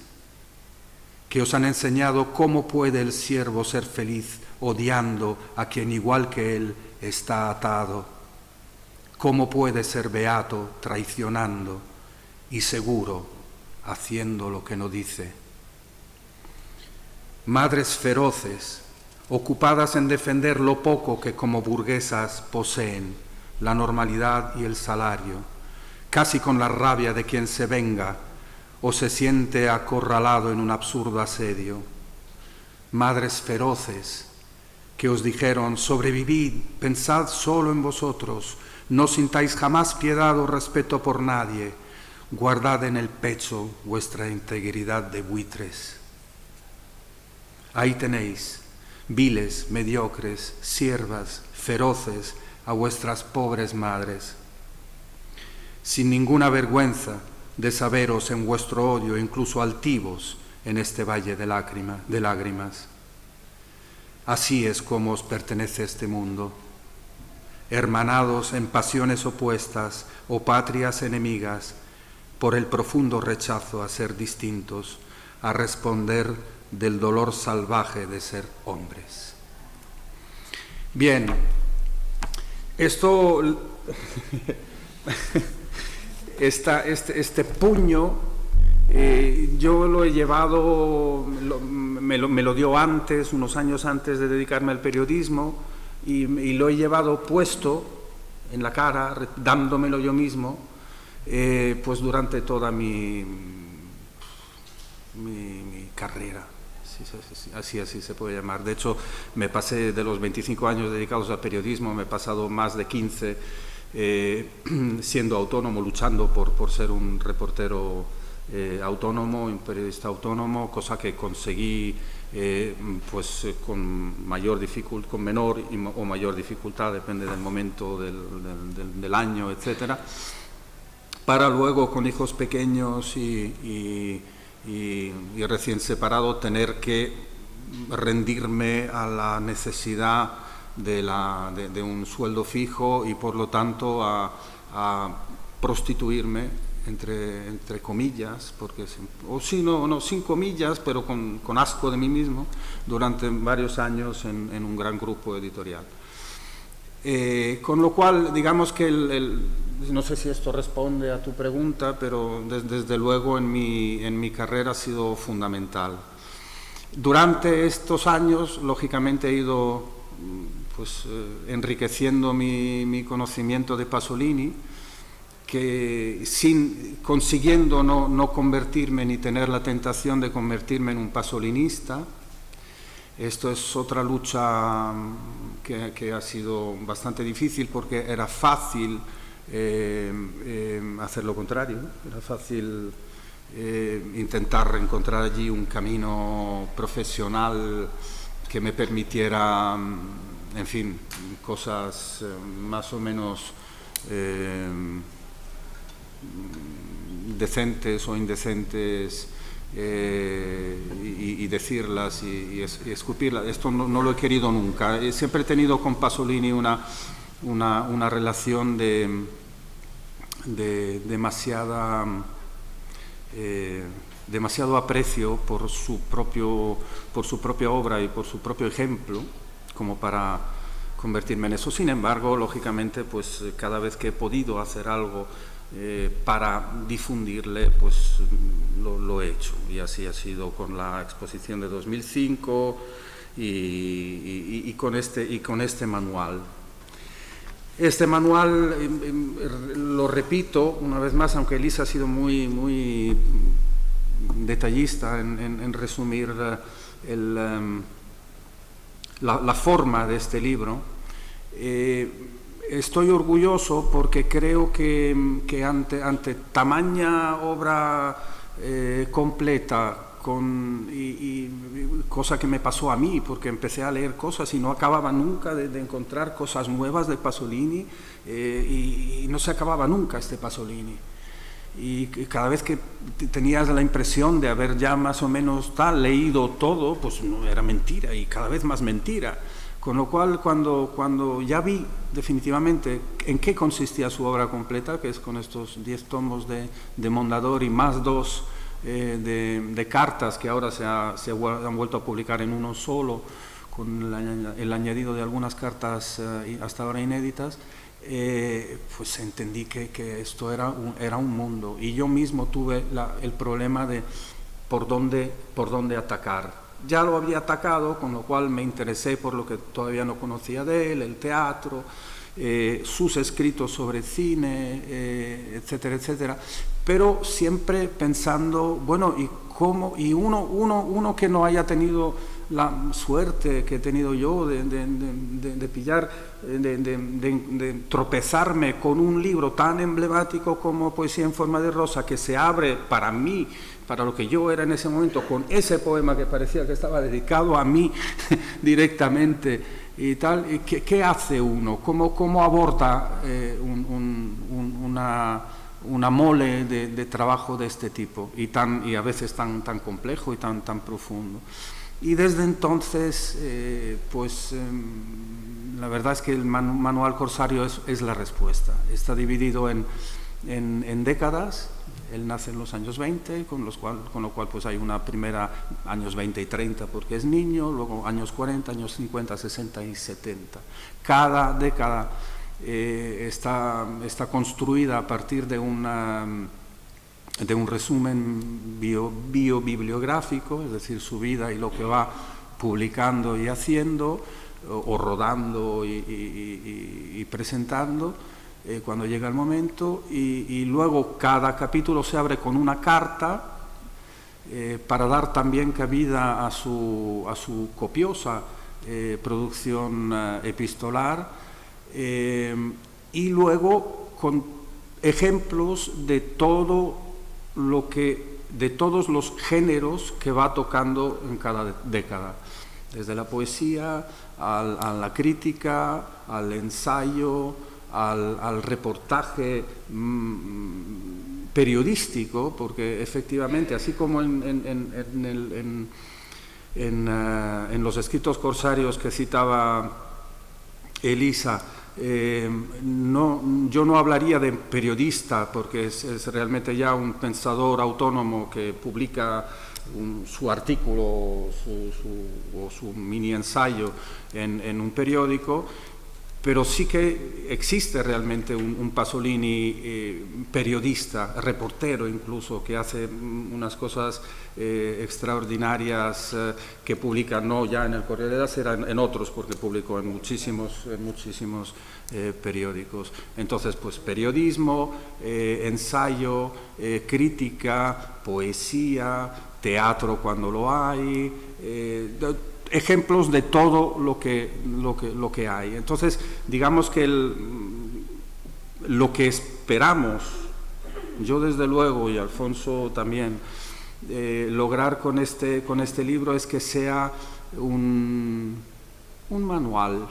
que os han enseñado cómo puede el siervo ser feliz odiando a quien igual que él está atado, cómo puede ser beato traicionando y seguro haciendo lo que no dice. Madres feroces, ocupadas en defender lo poco que como burguesas poseen, la normalidad y el salario, casi con la rabia de quien se venga o se siente acorralado en un absurdo asedio. Madres feroces, que os dijeron: sobrevivid, pensad solo en vosotros, no sintáis jamás piedad o respeto por nadie, guardad en el pecho vuestra integridad de buitres. Ahí tenéis, viles, mediocres, siervas, feroces, a vuestras pobres madres, sin ninguna vergüenza de saberos en vuestro odio, incluso altivos en este valle de lágrimas. Así es como os pertenece este mundo, hermanados en pasiones opuestas o patrias enemigas, por el profundo rechazo a ser distintos, a responder del dolor salvaje de ser hombres. Bien, esto, este puño, yo lo he llevado, me lo dio antes, unos años antes de dedicarme al periodismo, y lo he llevado puesto en la cara, dándomelo yo mismo, pues durante toda mi carrera, así se puede llamar. De hecho, me pasé de los 25 años dedicados al periodismo, me he pasado más de 15 siendo autónomo, luchando por ser un reportero autónomo, un periodista autónomo, cosa que conseguí pues con menor o mayor dificultad, depende del momento del año, etcétera. para luego con hijos pequeños y recién separado tener que rendirme a la necesidad de un sueldo fijo y por lo tanto a prostituirme, entre comillas, porque, o sí, no, sin comillas, pero con asco de mí mismo, durante varios años en un gran grupo editorial. Con lo cual, digamos que no sé si esto responde a tu pregunta, pero desde luego en mi carrera ha sido fundamental. Durante estos años, lógicamente, he ido pues, enriqueciendo mi conocimiento de Pasolini, que consiguiendo no convertirme ni tener la tentación de convertirme en un pasolinista. Esto es otra lucha que ha sido bastante difícil, porque era fácil hacer lo contrario, era fácil intentar encontrar allí un camino profesional que me permitiera, en fin, cosas más o menos decentes o indecentes, y decirlas y escupirlas. Esto no lo he querido nunca. Siempre he tenido con Pasolini una relación de demasiado aprecio por su propia obra y por su propio ejemplo, como para convertirme en eso. Sin embargo, lógicamente, pues cada vez que he podido hacer algo para difundirle, pues lo he hecho, y así ha sido con la exposición de 2005 y con este manual. Este manual, lo repito una vez más, aunque Elisa ha sido muy detallista en resumir la forma de este libro. Estoy orgulloso porque creo que ante tamaña obra completa, y cosa que me pasó a mí, porque empecé a leer cosas y no acababa nunca de encontrar cosas nuevas de Pasolini, y no se acababa nunca este Pasolini. Y cada vez que tenías la impresión de haber ya más o menos leído todo, pues no, era mentira, y cada vez más mentira. Con lo cual, cuando ya vi definitivamente en qué consistía su obra completa, que es con estos 10 tomos de Mondadori más 2 de cartas que ahora se han vuelto a publicar en uno solo, con el añadido de algunas cartas hasta ahora inéditas, pues entendí que esto era un mundo, y yo mismo tuve el problema de por dónde atacar. Ya lo había atacado, con lo cual me interesé por lo que todavía no conocía de él, el teatro, sus escritos sobre cine, etcétera, etcétera, pero siempre pensando, bueno, y uno que no haya tenido la suerte que he tenido yo de pillar, de tropezarme con un libro tan emblemático como Poesía en forma de rosa, que se abre para mí, para lo que yo era en ese momento, con ese poema que parecía que estaba dedicado a mí directamente y tal. ¿Qué hace uno? ¿Cómo aborda una mole de trabajo de este tipo, y a veces tan complejo y tan profundo? Y desde entonces, la verdad es que el manual Corsario es la respuesta. Está dividido en décadas. Él nace en los años 20, con lo cual pues hay una primera, años 20 y 30 porque es niño, luego años 40, años 50, 60 y 70. Cada década está construida a partir de un resumen biobibliográfico, es decir, su vida y lo que va publicando y haciendo, o rodando y presentando, cuando llega el momento, y luego cada capítulo se abre con una carta para dar también cabida a su copiosa producción epistolar, y luego con ejemplos de todos los géneros que va tocando en cada década, desde la poesía a la crítica, al ensayo, al reportaje periodístico, porque efectivamente, así como en los escritos corsarios que citaba Elisa, yo no hablaría de periodista, porque es realmente ya un pensador autónomo que publica su artículo o su mini ensayo en un periódico, pero sí que existe realmente un Pasolini periodista, reportero incluso, que hace unas cosas extraordinarias que publica no ya en el Corriere della Sera, en otros, porque publicó en muchísimos periódicos. Entonces, pues periodismo, ensayo, crítica, poesía, teatro cuando lo hay, ejemplos de todo lo que hay. Entonces, digamos que lo que esperamos, yo desde luego y Alfonso también, lograr con este libro es que sea un manual,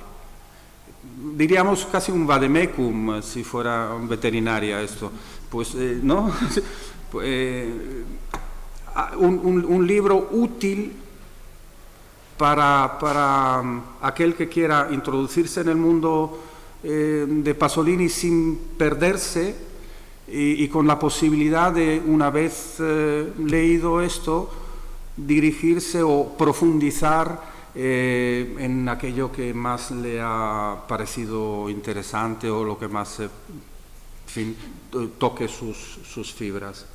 diríamos casi un vademecum si fuera veterinaria esto, pues ¿no? Un libro útil para aquel que quiera introducirse en el mundo de Pasolini sin perderse y con la posibilidad de, una vez leído esto, dirigirse o profundizar en aquello que más le ha parecido interesante o lo que más toque sus fibras.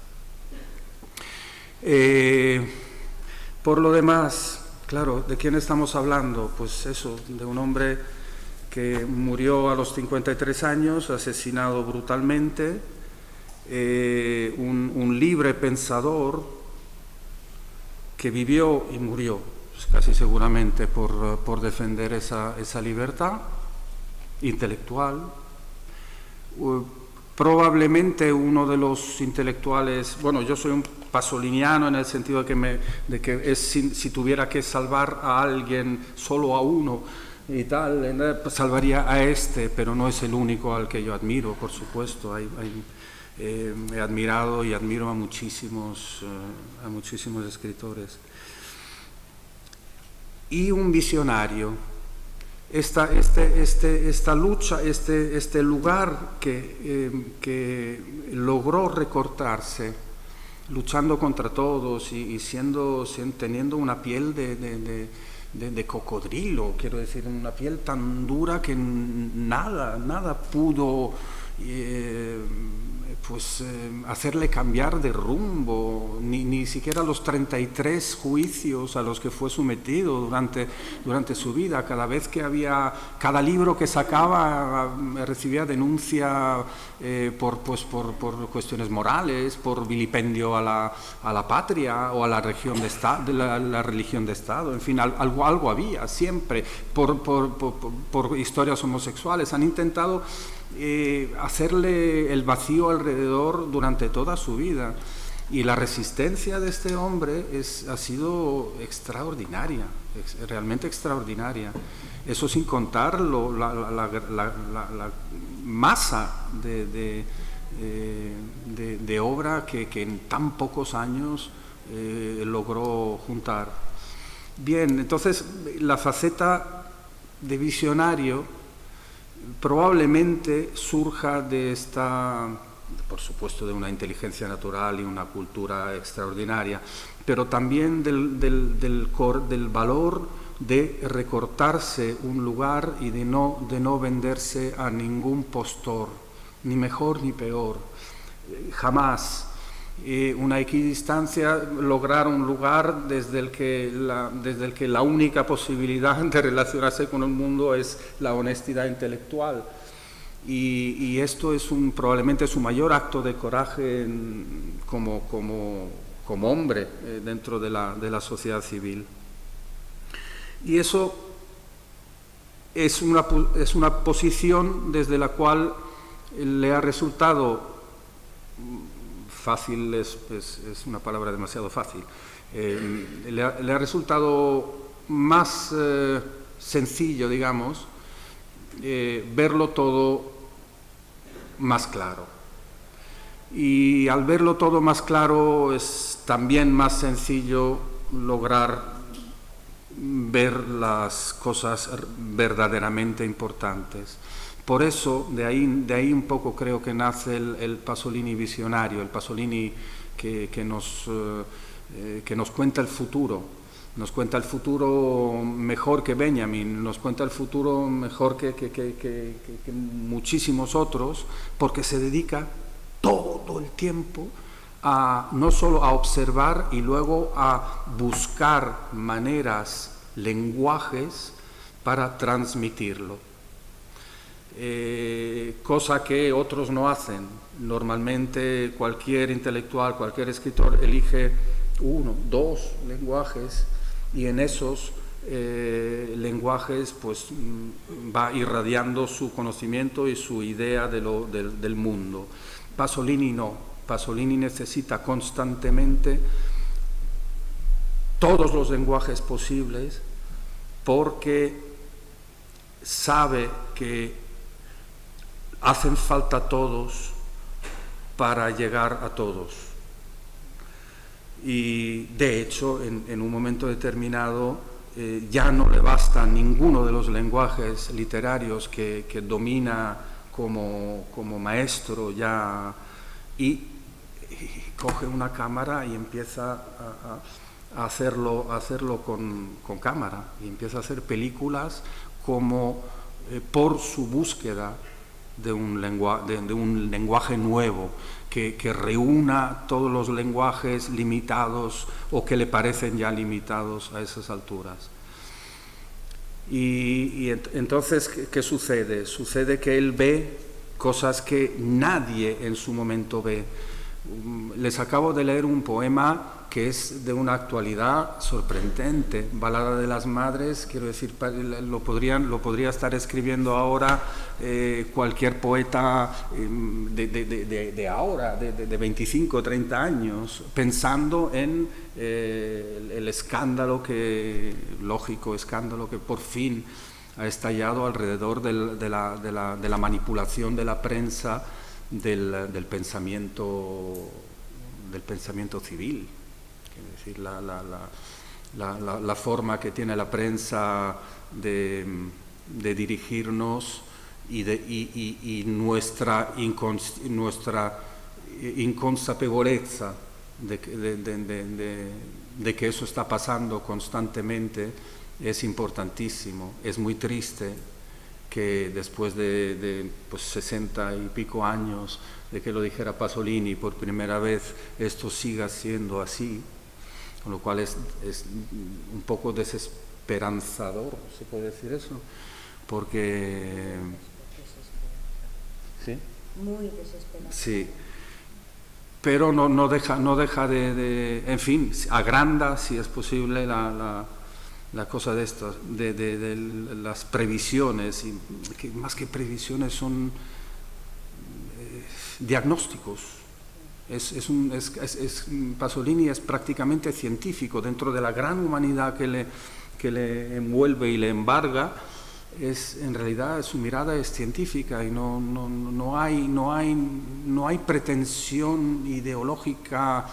Por lo demás, claro, ¿de quién estamos hablando? Pues eso, de un hombre que murió a los 53 años, asesinado brutalmente, un libre pensador que vivió y murió, pues casi seguramente por defender esa libertad intelectual. Probablemente uno de los intelectuales, bueno, yo soy un pasoliniano en el sentido de que si tuviera que salvar a alguien, solo a uno y tal, salvaría a este, pero no es el único al que yo admiro, por supuesto. He admirado y admiro a muchísimos escritores. Y un visionario. Esta lucha, este lugar que logró recortarse, luchando contra todos y teniendo una piel de cocodrilo, quiero decir, una piel tan dura que nada pudo hacerle cambiar de rumbo, ni siquiera los 33 juicios a los que fue sometido durante su vida. Cada libro que sacaba recibía denuncia por cuestiones morales, por vilipendio a la patria o a la religión de Estado, en fin, algo había siempre, por historias homosexuales. Han intentado hacerle el vacío alrededor durante toda su vida, y la resistencia de este hombre ha sido extraordinaria, realmente extraordinaria. Eso sin contar la masa de obra que en tan pocos años logró juntar. Bien, entonces la faceta de visionario probablemente surja por supuesto, de una inteligencia natural y una cultura extraordinaria, pero también del valor de recortarse un lugar y de no venderse a ningún postor, ni mejor ni peor, jamás. Una equidistancia, lograr un lugar desde el que la única posibilidad de relacionarse con el mundo es la honestidad intelectual, y esto es probablemente su mayor acto de coraje como hombre dentro de la sociedad civil. Y eso es una posición desde la cual le ha resultado fácil, es una palabra demasiado fácil, le ha resultado más sencillo, digamos, verlo todo más claro. Y al verlo todo más claro es también más sencillo lograr ver las cosas verdaderamente importantes. Por eso, de ahí un poco creo que nace el Pasolini visionario, el Pasolini que nos cuenta el futuro. Nos cuenta el futuro mejor que Benjamin, nos cuenta el futuro mejor que muchísimos otros, porque se dedica todo el tiempo no solo a observar y luego a buscar maneras, lenguajes para transmitirlo. Cosa que otros no hacen. Normalmente cualquier intelectual, cualquier escritor elige 1, 2 lenguajes y en esos lenguajes pues va irradiando su conocimiento y su idea del mundo. Pasolini no, Pasolini necesita constantemente todos los lenguajes posibles porque sabe que hacen falta todos para llegar a todos. Y de hecho, en un momento determinado, ya no le basta ninguno de los lenguajes literarios que domina como maestro ya, y coge una cámara y empieza a hacerlo con cámara, y empieza a hacer películas como por su búsqueda de un lenguaje nuevo que reúna todos los lenguajes limitados o que le parecen ya limitados a esas alturas. Y entonces, ¿qué sucede? Sucede que él ve cosas que nadie en su momento ve. Les acabo de leer un poema que es de una actualidad sorprendente, Balada de las Madres, quiero decir, lo podría estar escribiendo ahora cualquier poeta de ahora, de 25 o 30 años, pensando en el escándalo lógico escándalo que por fin ha estallado alrededor de la manipulación de la prensa del pensamiento civil. Es decir, la forma que tiene la prensa de dirigirnos y nuestra inconsapevolezza de que eso está pasando constantemente es importantísimo. Es muy triste que después de 60 y pico años de que lo dijera Pasolini por primera vez, esto siga siendo así, con lo cual es un poco desesperanzador, ¿se puede decir eso? Porque... ¿Sí? Muy desesperanzador. Sí. Pero no deja de... En fin, agranda, si es posible, la cosa de esto, de las previsiones, y que más que previsiones son diagnósticos. Pasolini es prácticamente científico dentro de la gran humanidad que le envuelve y le embarga. En realidad su mirada es científica y no hay pretensión ideológica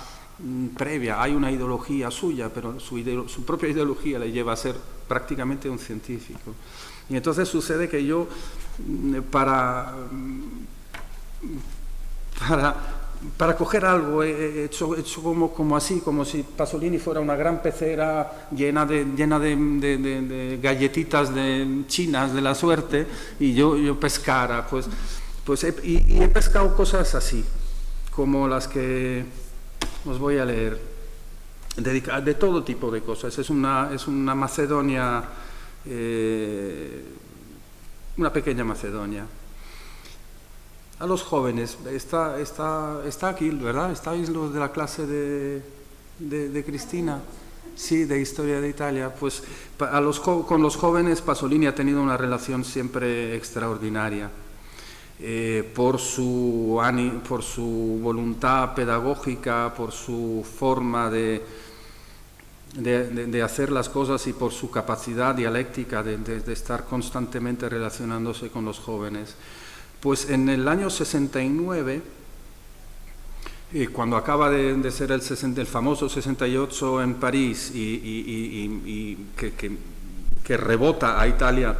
previa. Hay una ideología suya, pero su propia ideología le lleva a ser prácticamente un científico. Y entonces sucede que yo para coger algo he hecho como así, como si Pasolini fuera una gran pecera llena de galletitas chinas de la suerte y yo pescara, pues he pescado cosas así, como las que os voy a leer, de todo tipo de cosas. Es una Macedonia, una pequeña Macedonia. A los jóvenes, está aquí, ¿verdad? ¿Estáis los de la clase de Cristina? Sí, de Historia de Italia. Pues con los jóvenes Pasolini ha tenido una relación siempre extraordinaria. Por su voluntad pedagógica, por su forma de hacer las cosas y por su capacidad dialéctica de estar constantemente relacionándose con los jóvenes. Pues en el año 69, cuando acaba de ser el famoso 68 en París y que rebota a Italia,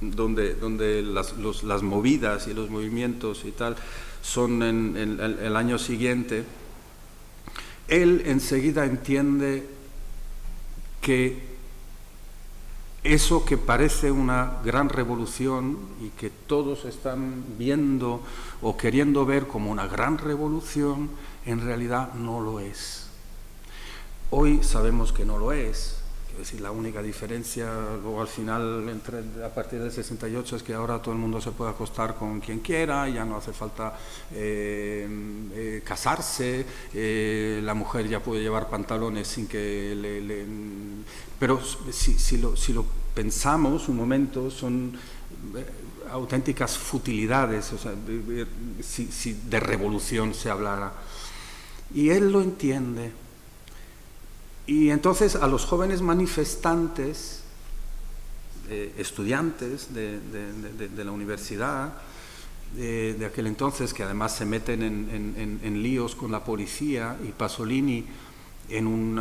donde las movidas y los movimientos y tal son en el año siguiente, él enseguida entiende que eso que parece una gran revolución y que todos están viendo o queriendo ver como una gran revolución, en realidad no lo es. Hoy sabemos que no lo es. Es decir, la única diferencia luego al final a partir del 68 es que ahora todo el mundo se puede acostar con quien quiera, ya no hace falta casarse, la mujer ya puede llevar pantalones sin que pero si lo pensamos un momento, son auténticas futilidades, o sea, si de revolución se hablara. Y él lo entiende. Y entonces a los jóvenes manifestantes, estudiantes de la universidad, de aquel entonces, que además se meten en líos con la policía, y Pasolini en un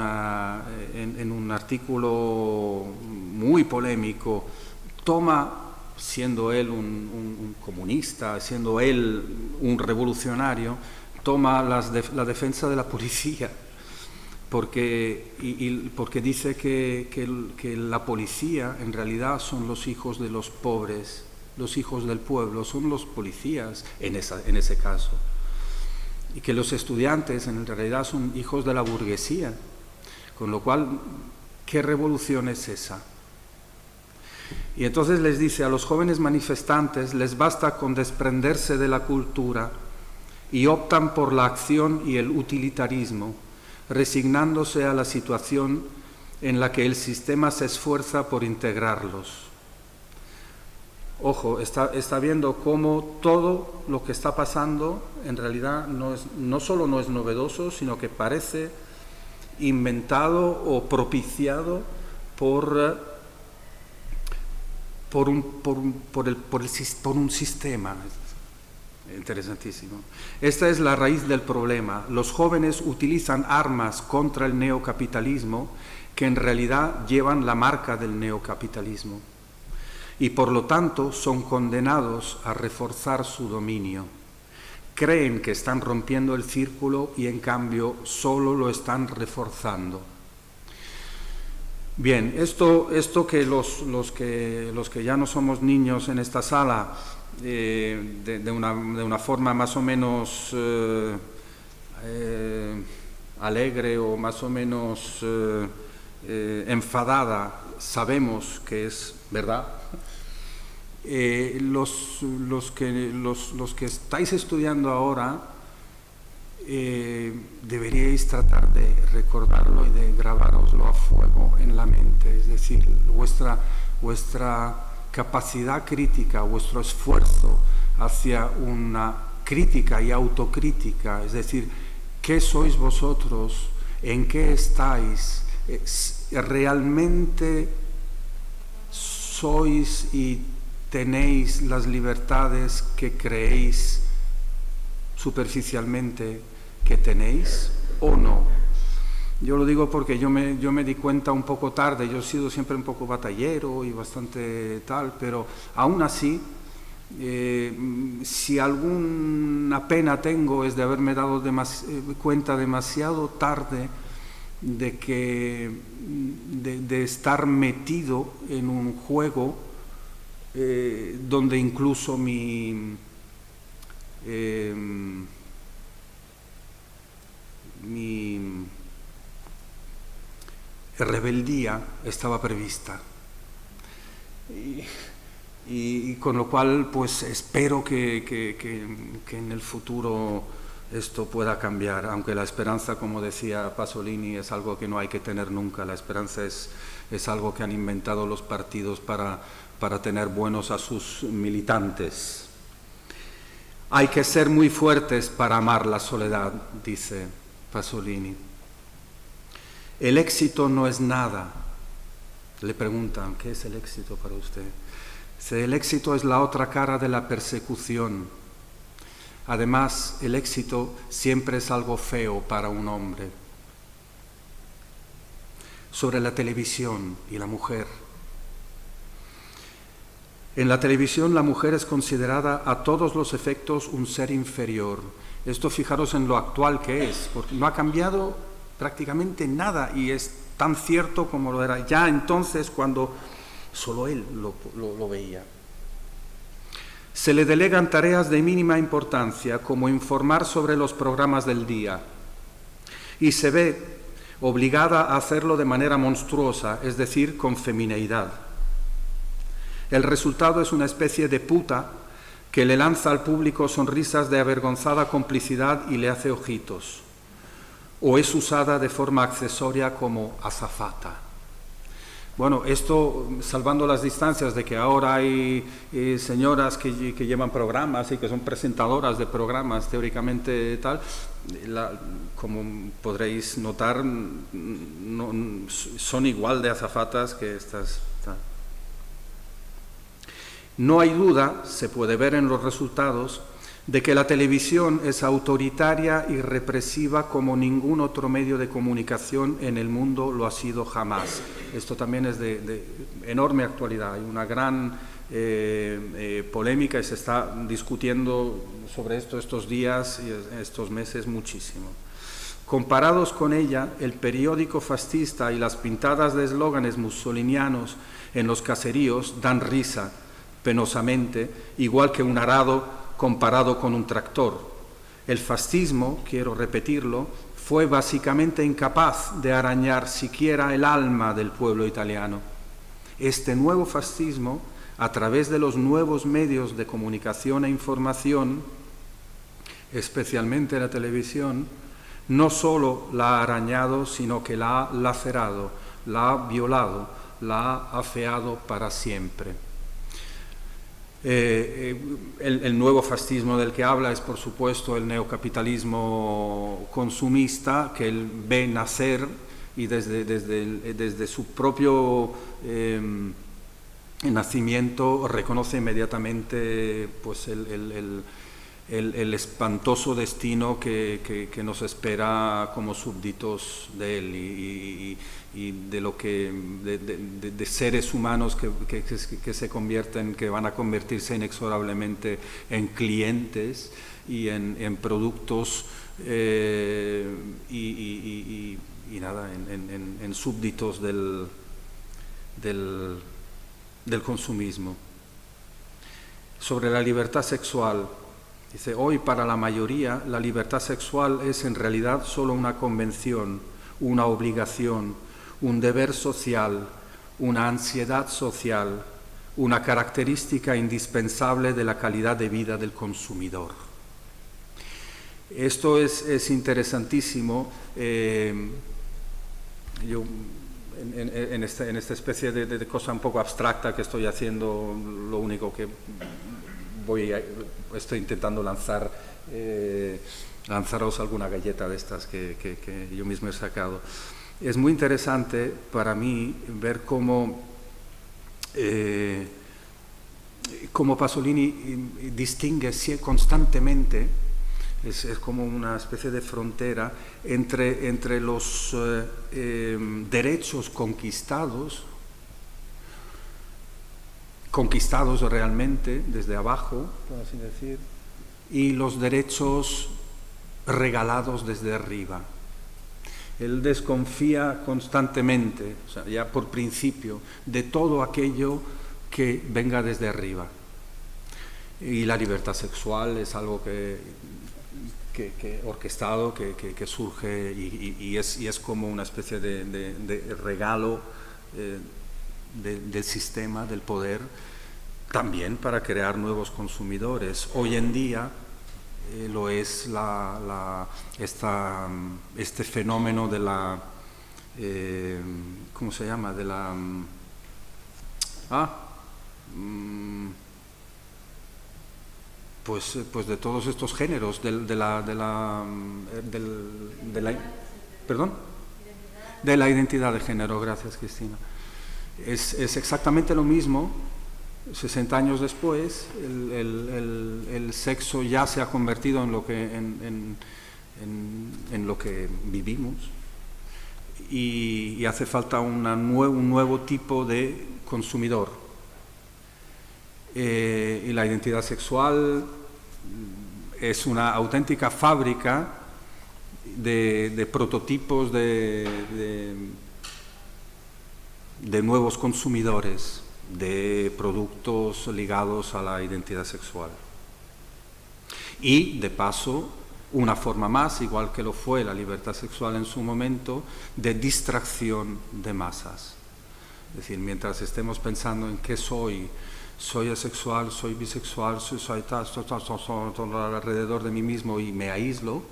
artículo muy polémico toma, siendo él un comunista, siendo él un revolucionario, toma la defensa de la policía. Porque dice que la policía en realidad son los hijos de los pobres, los hijos del pueblo, son los policías en ese caso. Y que los estudiantes en realidad son hijos de la burguesía. Con lo cual, ¿qué revolución es esa? Y entonces les dice a los jóvenes manifestantes, les basta con desprenderse de la cultura y optan por la acción y el utilitarismo, resignándose a la situación en la que el sistema se esfuerza por integrarlos. Ojo, está viendo cómo todo lo que está pasando en realidad no solo no es novedoso, sino que parece inventado o propiciado por un sistema. Interesantísimo. Esta es la raíz del problema. Los jóvenes utilizan armas contra el neocapitalismo que en realidad llevan la marca del neocapitalismo y por lo tanto son condenados a reforzar su dominio. Creen que están rompiendo el círculo y en cambio solo lo están reforzando. Bien, esto que los que ya no somos niños en esta sala, de una forma más o menos alegre o más o menos enfadada, sabemos que es verdad. Los que estáis estudiando ahora, deberíais tratar de recordarlo y de grabároslo a fuego en la mente, es decir, vuestra capacidad crítica, vuestro esfuerzo hacia una crítica y autocrítica, es decir, ¿qué sois vosotros? ¿En qué estáis? ¿Realmente sois y tenéis las libertades que creéis superficialmente que tenéis o no? Yo lo digo porque yo me di cuenta un poco tarde. Yo he sido siempre un poco batallero y bastante tal, pero aún así, si alguna pena tengo es de haberme dado cuenta demasiado tarde de estar metido en un juego donde incluso mi rebeldía estaba prevista y con lo cual pues espero que en el futuro esto pueda cambiar, aunque la esperanza, como decía Pasolini, es algo que no hay que tener nunca. La esperanza es algo que han inventado los partidos para tener buenos a sus militantes. Hay que ser muy fuertes para amar la soledad, dice Pasolini. El éxito no es nada. Le preguntan, ¿qué es el éxito para usted? El éxito es la otra cara de la persecución. Además, el éxito siempre es algo feo para un hombre. Sobre la televisión y la mujer. En la televisión la mujer es considerada a todos los efectos un ser inferior. Esto fijaros en lo actual que es, porque no ha cambiado prácticamente nada y es tan cierto como lo era ya entonces cuando solo él lo veía. Se le delegan tareas de mínima importancia, como informar sobre los programas del día, y se ve obligada a hacerlo de manera monstruosa, es decir, con femineidad. El resultado es una especie de puta que le lanza al público sonrisas de avergonzada complicidad y le hace ojitos, o es usada de forma accesoria como azafata. Bueno, esto salvando las distancias de que ahora hay señoras que llevan programas y que son presentadoras de programas teóricamente tal, como podréis notar, son igual de azafatas que estas. No hay duda, se puede ver en los resultados, de que la televisión es autoritaria y represiva como ningún otro medio de comunicación en el mundo lo ha sido jamás. Esto también es de enorme actualidad. Hay una gran polémica y se está discutiendo sobre esto estos días y estos meses muchísimo. Comparados con ella, el periódico fascista y las pintadas de eslóganes mussolinianos en los caseríos dan risa, penosamente, igual que un arado comparado con un tractor. El fascismo, quiero repetirlo, fue básicamente incapaz de arañar siquiera el alma del pueblo italiano. Este nuevo fascismo, a través de los nuevos medios de comunicación e información, especialmente la televisión, no solo la ha arañado, sino que la ha lacerado, la ha violado, la ha afeado para siempre. El nuevo fascismo del que habla es, por supuesto, el neocapitalismo consumista que él ve nacer y desde su propio nacimiento reconoce inmediatamente pues, el espantoso destino que nos espera como súbditos de él y de lo de seres humanos que se convierten, que van a convertirse inexorablemente en clientes y en productos en súbditos del consumismo. Sobre la libertad sexual, dice, hoy para la mayoría la libertad sexual es en realidad solo una convención, una obligación, un deber social, una ansiedad social, una característica indispensable de la calidad de vida del consumidor. Esto es interesantísimo. Yo en esta especie de cosa un poco abstracta que estoy haciendo, lo único que estoy intentando lanzaros alguna galleta de estas que yo mismo he sacado. Es muy interesante para mí ver cómo Pasolini distingue constantemente, es como una especie de frontera entre los derechos conquistados realmente desde abajo, por así decir, y los derechos regalados desde arriba. Él desconfía constantemente, o sea, ya por principio, de todo aquello que venga desde arriba. Y la libertad sexual es algo que orquestado, que surge y es como una especie de regalo del sistema, del poder, también para crear nuevos consumidores. Hoy en día lo es este fenómeno de la ¿cómo se llama? De la pues de todos estos géneros de la identidad de género. Gracias, Cristina. Es exactamente lo mismo 60 años después, el sexo ya se ha convertido en lo que vivimos y hace falta un nuevo tipo de consumidor. Y la identidad sexual es una auténtica fábrica de prototipos de nuevos consumidores de productos ligados a la identidad sexual. Y, de paso, una forma más, igual que lo fue la libertad sexual en su momento, de distracción de masas. Es decir, mientras estemos pensando en qué soy asexual, soy bisexual, soy tal, alrededor de mí mismo y me aíslo,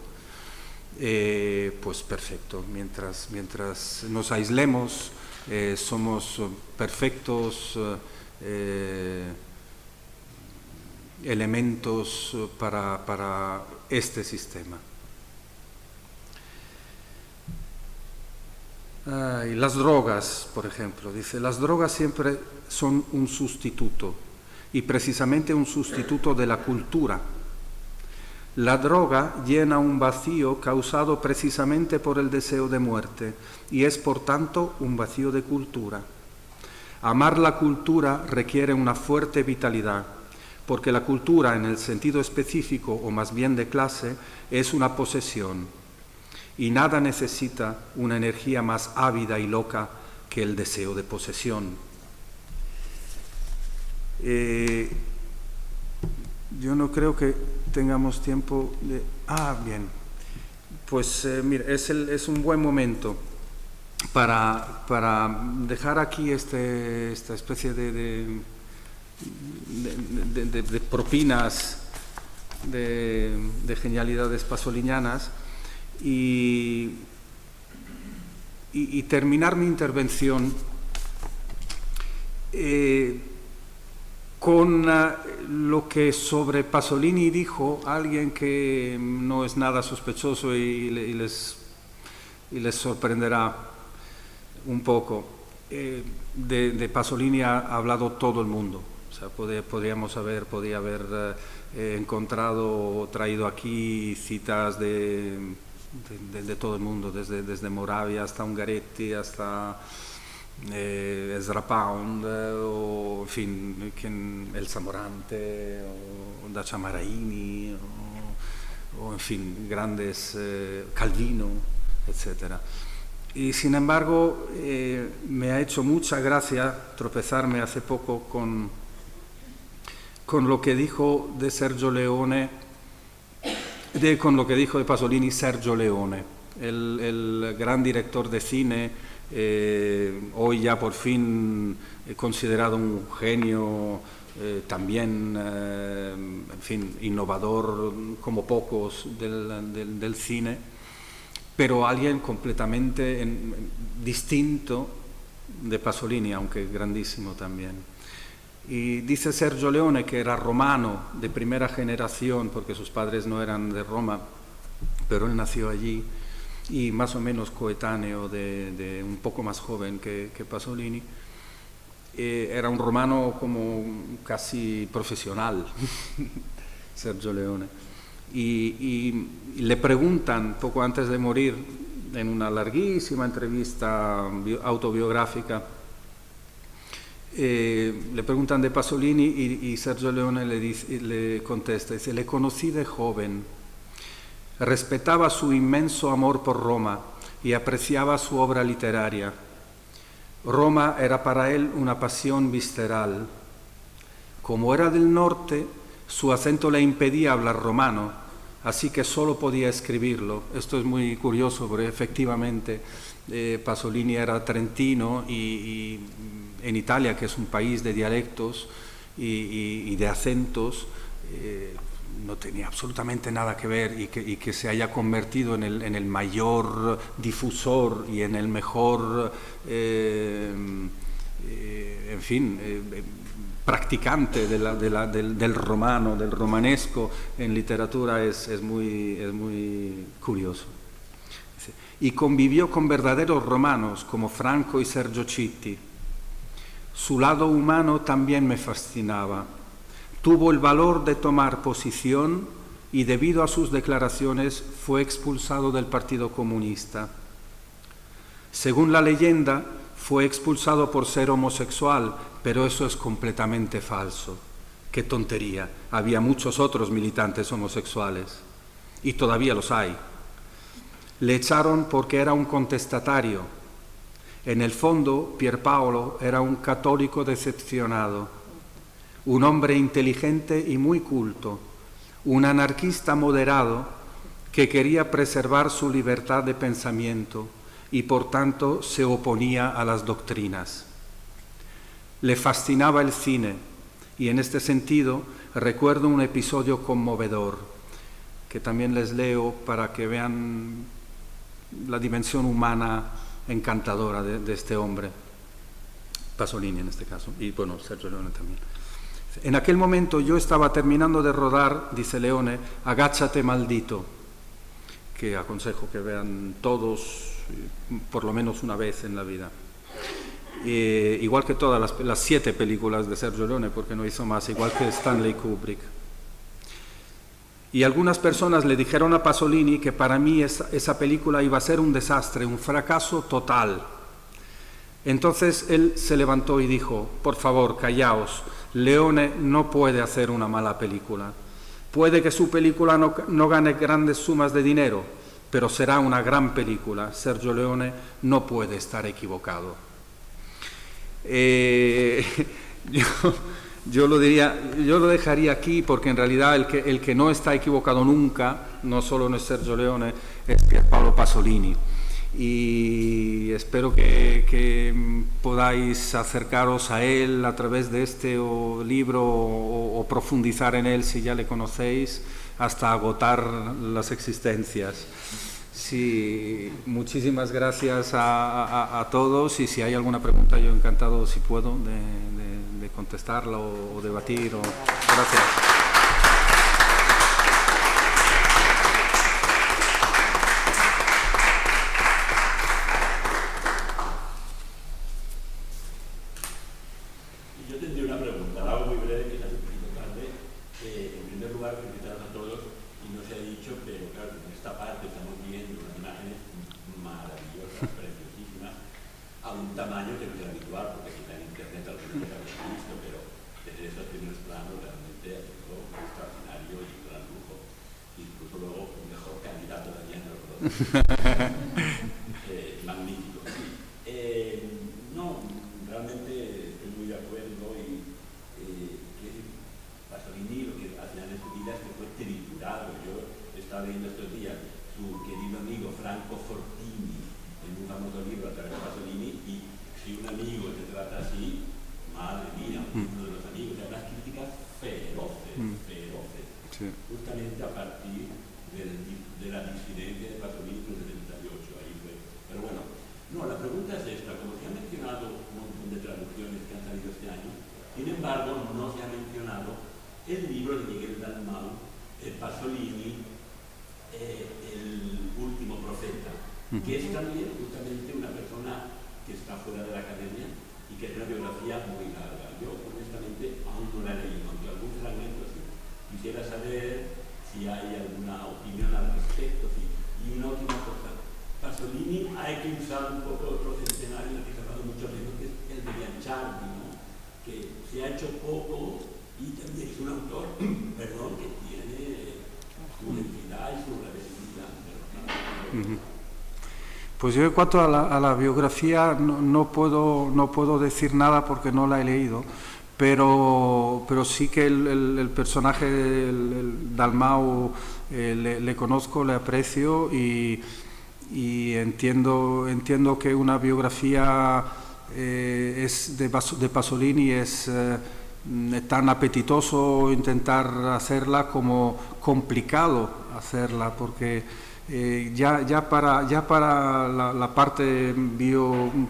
pues perfecto. Mientras nos aislemos, somos perfectos elementos para este sistema. Y las drogas, por ejemplo, dice, las drogas siempre son un sustituto, y precisamente un sustituto de la cultura. La droga llena un vacío causado precisamente por el deseo de muerte, y es por tanto un vacío de cultura. Amar la cultura requiere una fuerte vitalidad, porque la cultura, en el sentido específico, o más bien de clase, es una posesión. Y nada necesita una energía más ávida y loca que el deseo de posesión. Yo no creo que tengamos tiempo de... bien. Pues mira, es un buen momento para dejar aquí esta especie de propinas de genialidades pasolinianas y terminar mi intervención con lo que sobre Pasolini dijo alguien que no es nada sospechoso y les sorprenderá un poco. De Pasolini ha hablado todo el mundo. O sea, podía haber encontrado o traído aquí citas de todo el mundo, desde Moravia hasta Ungaretti, hasta Ezra Pound, o en fin, Elsa Morante, o Dacia Maraini, o en fin, grandes, Calvino, etc. Y sin embargo, me ha hecho mucha gracia tropezarme hace poco con lo que dijo de Sergio Leone, con lo que dijo de Pasolini Sergio Leone, el gran director de cine, hoy ya por fin considerado un genio, también, en fin, innovador como pocos del cine, pero alguien completamente distinto de Pasolini, aunque grandísimo también. Y dice Sergio Leone, que era romano de primera generación, porque sus padres no eran de Roma, pero él nació allí, y más o menos coetáneo de un poco más joven que Pasolini. Era un romano como casi profesional, Sergio Leone. Y le preguntan, poco antes de morir, en una larguísima entrevista autobiográfica, le preguntan de Pasolini y Sergio Leone le contesta, dice: le conocí de joven, respetaba su inmenso amor por Roma y apreciaba su obra literaria. Roma era para él una pasión visceral. Como era del norte, su acento le impedía hablar romano, así que solo podía escribirlo. Esto es muy curioso porque efectivamente Pasolini era trentino y en Italia, que es un país de dialectos y de acentos, no tenía absolutamente nada que ver, y que se haya convertido en el mayor difusor y en el mejor, en fin, practicante del romano, del romanesco en literatura es muy curioso. Y convivió con verdaderos romanos como Franco y Sergio Citti. Su lado humano también me fascinaba. Tuvo el valor de tomar posición y debido a sus declaraciones fue expulsado del Partido Comunista. Según la leyenda, fue expulsado por ser homosexual, pero eso es completamente falso. ¡Qué tontería! Había muchos otros militantes homosexuales, y todavía los hay. Le echaron porque era un contestatario. En el fondo, Pierpaolo era un católico decepcionado, un hombre inteligente y muy culto, un anarquista moderado que quería preservar su libertad de pensamiento y por tanto se oponía a las doctrinas. Le fascinaba el cine y en este sentido recuerdo un episodio conmovedor que también les leo para que vean la dimensión humana encantadora de este hombre, Pasolini en este caso, y bueno, Sergio Leone también. En aquel momento yo estaba terminando de rodar, dice Leone, Agáchate maldito, que aconsejo que vean todos por lo menos una vez en la vida. Igual que todas las 7 películas de Sergio Leone, porque no hizo más, igual que Stanley Kubrick. Y algunas personas le dijeron a Pasolini que para mí esa película iba a ser un desastre, un fracaso total. Entonces él se levantó y dijo, por favor, callaos, Leone no puede hacer una mala película. Puede que su película no gane grandes sumas de dinero, pero será una gran película. Sergio Leone no puede estar equivocado. Yo lo dejaría aquí porque en realidad el que no está equivocado nunca, no solo no es Sergio Leone, es Pierpaolo Pasolini. Y espero que podáis acercaros a él a través de este libro o profundizar en él si ya le conocéis hasta agotar las existencias. Sí, muchísimas gracias a todos y si hay alguna pregunta yo encantado si puedo de contestarla o debatir. Gracias. Yo tendría una pregunta, la hago muy breve, quizás un poquito tarde. En primer lugar, felicitaros a todos y no se ha dicho, pero claro, en esta parte estamos viendo unas imágenes maravillosas, preciosísimas, a un tamaño que no es habitual, porque quizá en internet algunos ya lo han visto, pero desde esos primeros planos realmente ha sido extraordinario y un gran lujo. Incluso luego un mejor candidato de Diana los dos. Magnífico. No, realmente estoy muy de acuerdo y Pasolini lo que al final de su vida es que fue triturado. Yo estaba leyendo estos días su querido amigo Franco Fortini en un famoso libro a través de Pasolini y si un amigo te trata así, madre mía, uno de los amigos, hay unas críticas feroces, Sí. justamente a partir de la disidencia de Pasolini en el 78, ahí fue. Pero bueno, no, la pregunta es esta, como se ha mencionado un montón de traducciones que han salido este año, sin embargo no se ha mencionado el libro de Miguel Dalmau, Pasolini, el último profeta, que es también justamente una persona que está fuera de la academia y que es una biografía muy larga. Yo honestamente aún no la he leído, aunque algún fragmento sí. Quisiera saber si hay alguna opinión al respecto. Sí. Y una última cosa, Pasolini ha eclipsado un poco otro centenario en el que se ha hablado mucho menos, que es el de Bianchardi, ¿no? Que se ha hecho poco y también es un autor, perdón, que tiene su identidad y su revestida. Pues yo en cuanto a la biografía no puedo decir nada porque no la he leído, pero sí que el personaje del Dalmau le conozco, le aprecio y entiendo que una biografía de Pasolini es tan apetitoso intentar hacerla como complicado hacerla, porque ya para la parte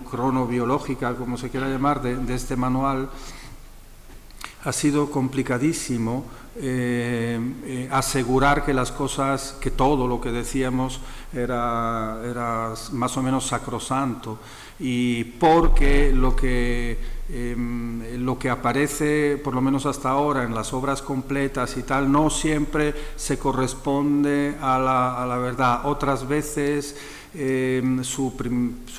cronobiológica, como se quiera llamar, de este manual, ha sido complicadísimo asegurar que las cosas, que todo lo que decíamos era más o menos sacrosanto, y porque lo que aparece, por lo menos hasta ahora, en las obras completas y tal, no siempre se corresponde a la verdad. Otras veces su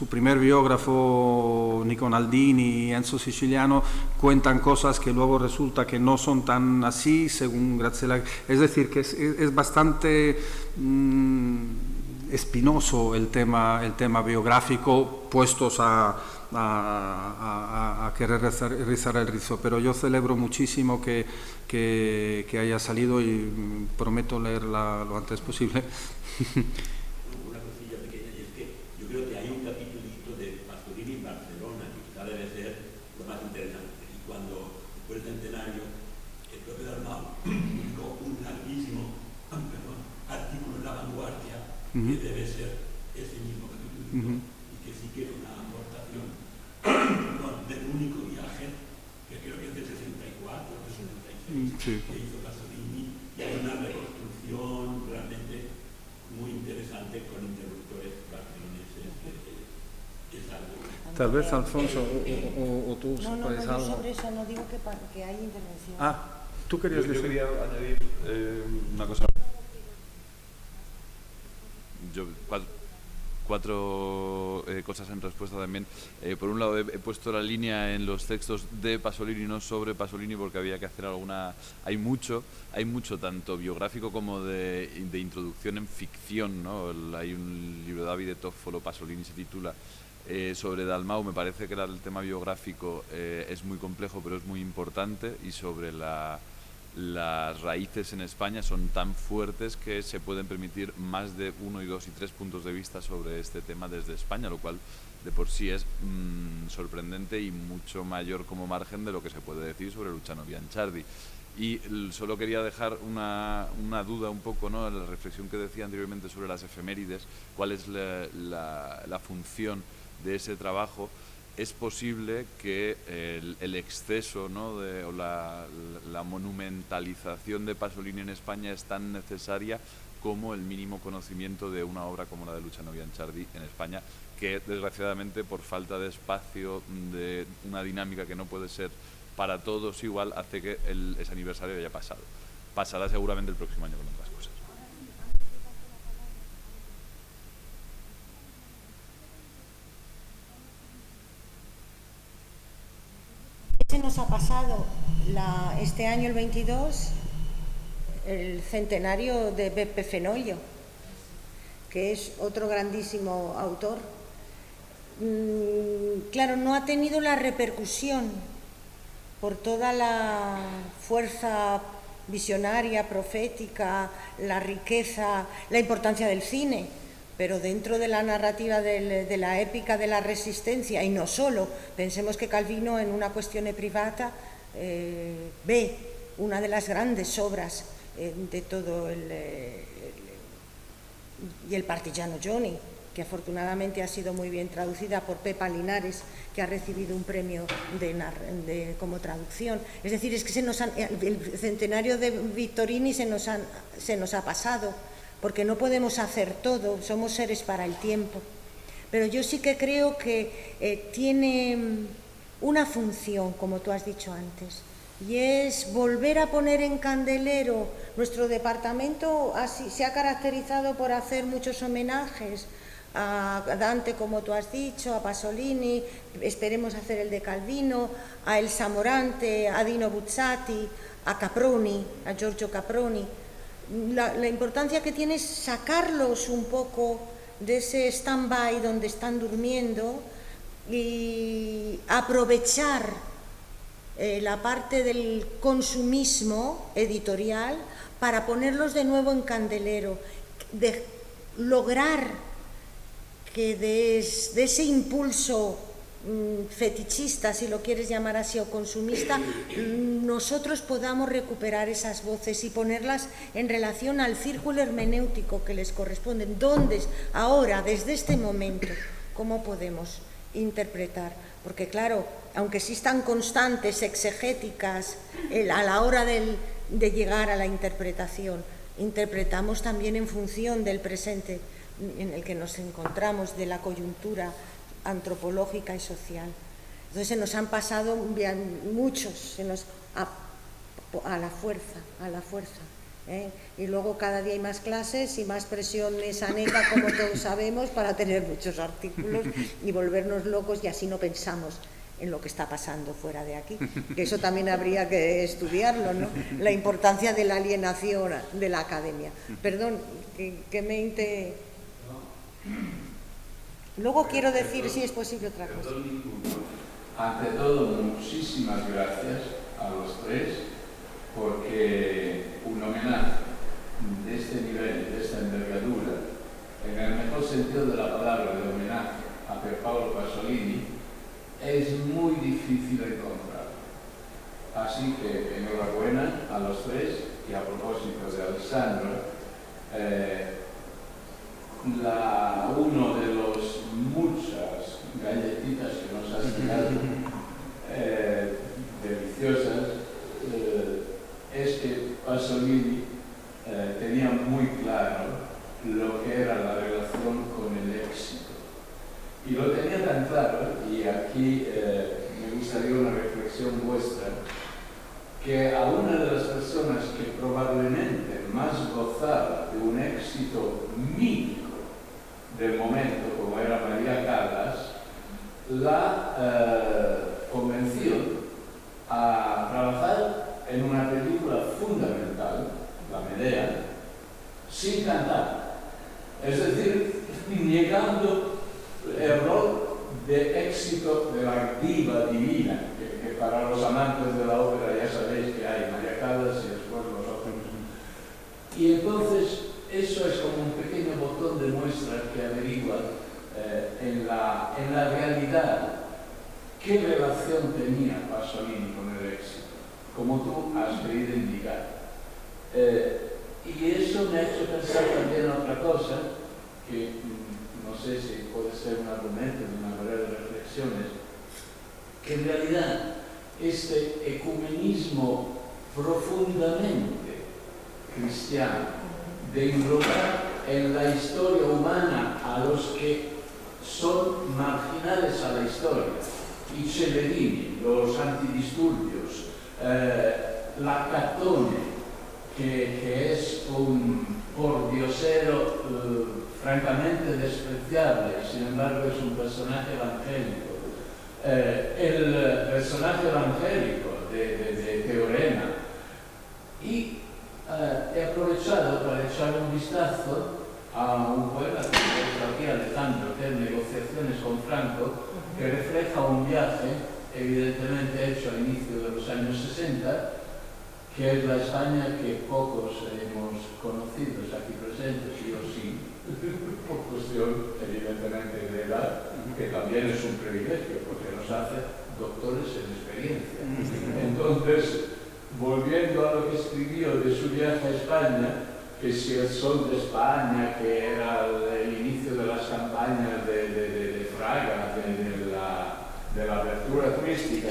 primer biógrafo, Nico Naldini y Enzo Siciliano, cuentan cosas que luego resulta que no son tan así, según Grazzella. Es decir, que es bastante espinoso el tema biográfico, puestos a querer rizar el rizo, pero yo celebro muchísimo que haya salido y prometo leerla lo antes posible. Una cosilla pequeña, y es que yo creo que hay un capítulito de Pasolini en Barcelona que quizá debe ser lo más interesante, y cuando después del centenario el propio Dalmau publicó un larguísimo artículo en La Vanguardia que debe ser ese mismo capítulo, y que sí que es una aportación del único viaje, que creo que es del 64 o del 66, que hizo Pasolini, y hay una reconstrucción realmente muy interesante con interlocutores barceloneses, que es algo. Tal vez Alfonso o tú sepáis algo. No, sobre eso no digo que hay intervención. Tú querías decir. Yo quería añadir una cosa. Cuatro cosas en respuesta también. Por un lado, he puesto la línea en los textos de Pasolini, no sobre Pasolini, porque había que hacer alguna... Hay mucho tanto biográfico como de introducción en ficción, ¿no? Hay un libro de Davide Toffolo, Pasolini se titula, sobre Dalmau. Me parece que el tema biográfico es muy complejo, pero es muy importante, y sobre las raíces en España son tan fuertes que se pueden permitir más de 1, 2 y 3 puntos de vista sobre este tema desde España, lo cual de por sí es sorprendente y mucho mayor como margen de lo que se puede decir sobre Luciano Bianciardi. Y solo quería dejar una duda un poco, ¿no?, la reflexión que decía anteriormente sobre las efemérides, cuál es la función de ese trabajo. Es posible que el exceso, ¿no?, o la monumentalización de Pasolini en España es tan necesaria como el mínimo conocimiento de una obra como la de Luciano Bianciardi en España, que desgraciadamente por falta de espacio, de una dinámica que no puede ser para todos igual, hace que ese aniversario haya pasado. Pasará seguramente el próximo año con otras cosas. Se nos ha pasado este año, el 22, el centenario de Beppe Fenoglio, que es otro grandísimo autor. Claro, no ha tenido la repercusión por toda la fuerza visionaria, profética, la riqueza, la importancia del cine, pero dentro de la narrativa de la épica de la resistencia, y no solo, pensemos que Calvino en una Questione privata ve una de las grandes obras de todo y el Partigiano Johnny, que afortunadamente ha sido muy bien traducida por Pepa Linares, que ha recibido un premio como traducción. Es decir, es que el centenario de Vittorini se nos ha pasado, porque no podemos hacer todo, somos seres para el tiempo. Pero yo sí que creo que tiene una función, como tú has dicho antes, y es volver a poner en candelero. Nuestro departamento se ha caracterizado por hacer muchos homenajes a Dante, como tú has dicho, a Pasolini, esperemos hacer el de Calvino, a Elsa Morante, a Dino Buzzati, a Caproni, a Giorgio Caproni. La importancia que tiene es sacarlos un poco de ese stand-by donde están durmiendo y aprovechar la parte del consumismo editorial para ponerlos de nuevo en candelero, de lograr que de ese impulso fetichista, si lo quieres llamar así, o consumista, nosotros podamos recuperar esas voces y ponerlas en relación al círculo hermenéutico que les corresponde. ¿Dónde, ahora, desde este momento, cómo podemos interpretar? Porque claro, aunque existan constantes exegéticas a la hora del de llegar a la interpretación. Interpretamos también en función del presente en el que nos encontramos, de la coyuntura antropológica y social. Entonces se nos han pasado muchos, a la fuerza. Y luego cada día hay más clases y más presión saneta, como todos sabemos, para tener muchos artículos y volvernos locos, y así no pensamos en lo que está pasando fuera de aquí, que eso también habría que estudiarlo, ¿no? La importancia de la alienación de la academia. Perdón, que Luego quiero decir, si es posible, otra cosa. Ante todo, muchísimas gracias a los tres, porque un homenaje de este nivel, de esta envergadura, en el mejor sentido de la palabra, de homenaje a Pierpaolo Pasolini, es muy difícil encontrar. Así que enhorabuena a los tres, y a propósito de Alessandro, uno de los muchas galletitas que nos has tirado, deliciosas, es que Pasolini tenía muy claro lo que era la relación con el éxito. Y lo tenía tan claro, y aquí me gustaría una reflexión vuestra, que a una de las personas que probablemente más gozaba de un éxito mítico del momento, como era María Callas, la convenció a trabajar en una película fundamental, La Medea, sin cantar. Es decir, llegando el rol de éxito de la diva divina, que para los amantes de la ópera ya sabéis que hay María Callas y después los otros. Y entonces eso es como un pequeño botón de muestra que averigua en la realidad qué relación tenía Pasolini con el éxito, como tú has querido indicar. Y eso me ha hecho pensar también en otra cosa, que no sé si puede ser un argumento de una manera de reflexiones, que en realidad este ecumenismo profundamente cristiano, de englobar en la historia humana a los que son marginales a la historia, i Cellerini, los antidisturbios, la Catone, que es un pordiosero francamente despreciable, sin embargo es un personaje evangélico. El personaje evangélico de Teorema. Y he aprovechado para echar un vistazo a un poema que está aquí, Alejandro, que es Negociaciones con Franco, que refleja un viaje, evidentemente hecho al inicio de los años 60, que es la España que pocos hemos conocido aquí presentes, yo sí, por cuestión evidentemente de edad, que también es un privilegio, porque nos hace doctores en experiencia. Entonces, volviendo a lo que escribió de su viaje a España, que si el sol de España, que era el inicio de las campañas de Fraga, de la apertura turística,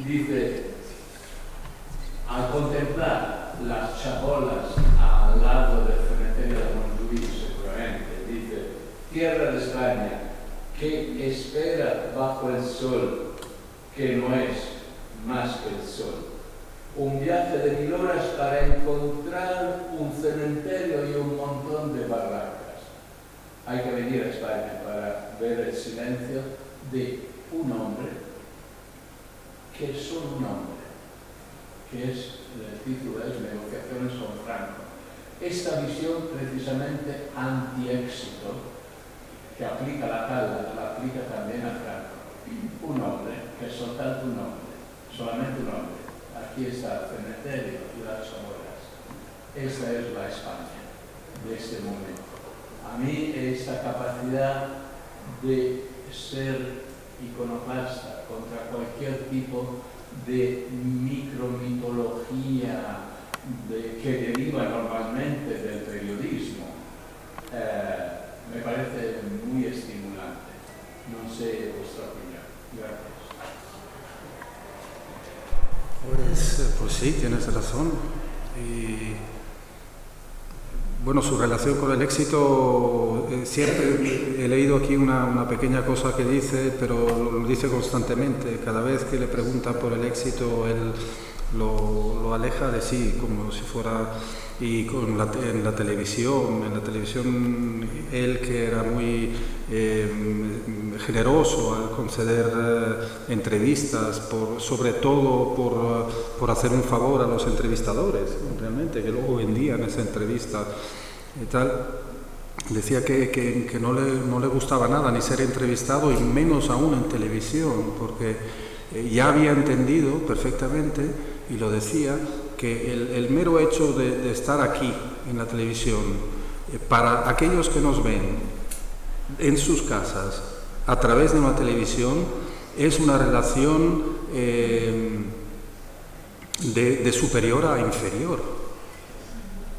dice, al contemplar las chabolas al lado del cementerio de Montjuïc, seguramente, dice, tierra de España, que espera bajo el sol, que no es más que el sol. Un viaje de 1000 horas para encontrar un cementerio y un montón de barracas. Hay que venir a España para ver el silencio de un hombre, que es solo un hombre, que es, el título es Negociaciones con Franco. Esta visión precisamente anti-éxito, que aplica la Callas, la aplica también a Franco. Un hombre, que es soltanto un hombre, solamente un hombre. Aquí está el cementerio y las chabolas. Esta es la España de este momento. A mí esta capacidad de ser iconoclasta contra cualquier tipo de micromitología que deriva normalmente del periodismo, me parece muy estimulante. No sé vuestra opinión. Gracias. Pues sí, tienes razón. Y bueno, su relación con el éxito, siempre he leído aquí una pequeña cosa que dice, pero lo dice constantemente. Cada vez que le preguntan por el éxito, él lo aleja de sí, como si fuera... Y en la televisión, él, que era muy generoso al conceder entrevistas, sobre todo por hacer un favor a los entrevistadores, realmente, que luego vendían esa entrevista y tal. Decía que no le gustaba nada ni ser entrevistado, y menos aún en televisión, porque ya había entendido perfectamente, y lo decía, que el mero hecho de estar aquí en la televisión, para aquellos que nos ven en sus casas a través de una televisión, es una relación de superior a inferior,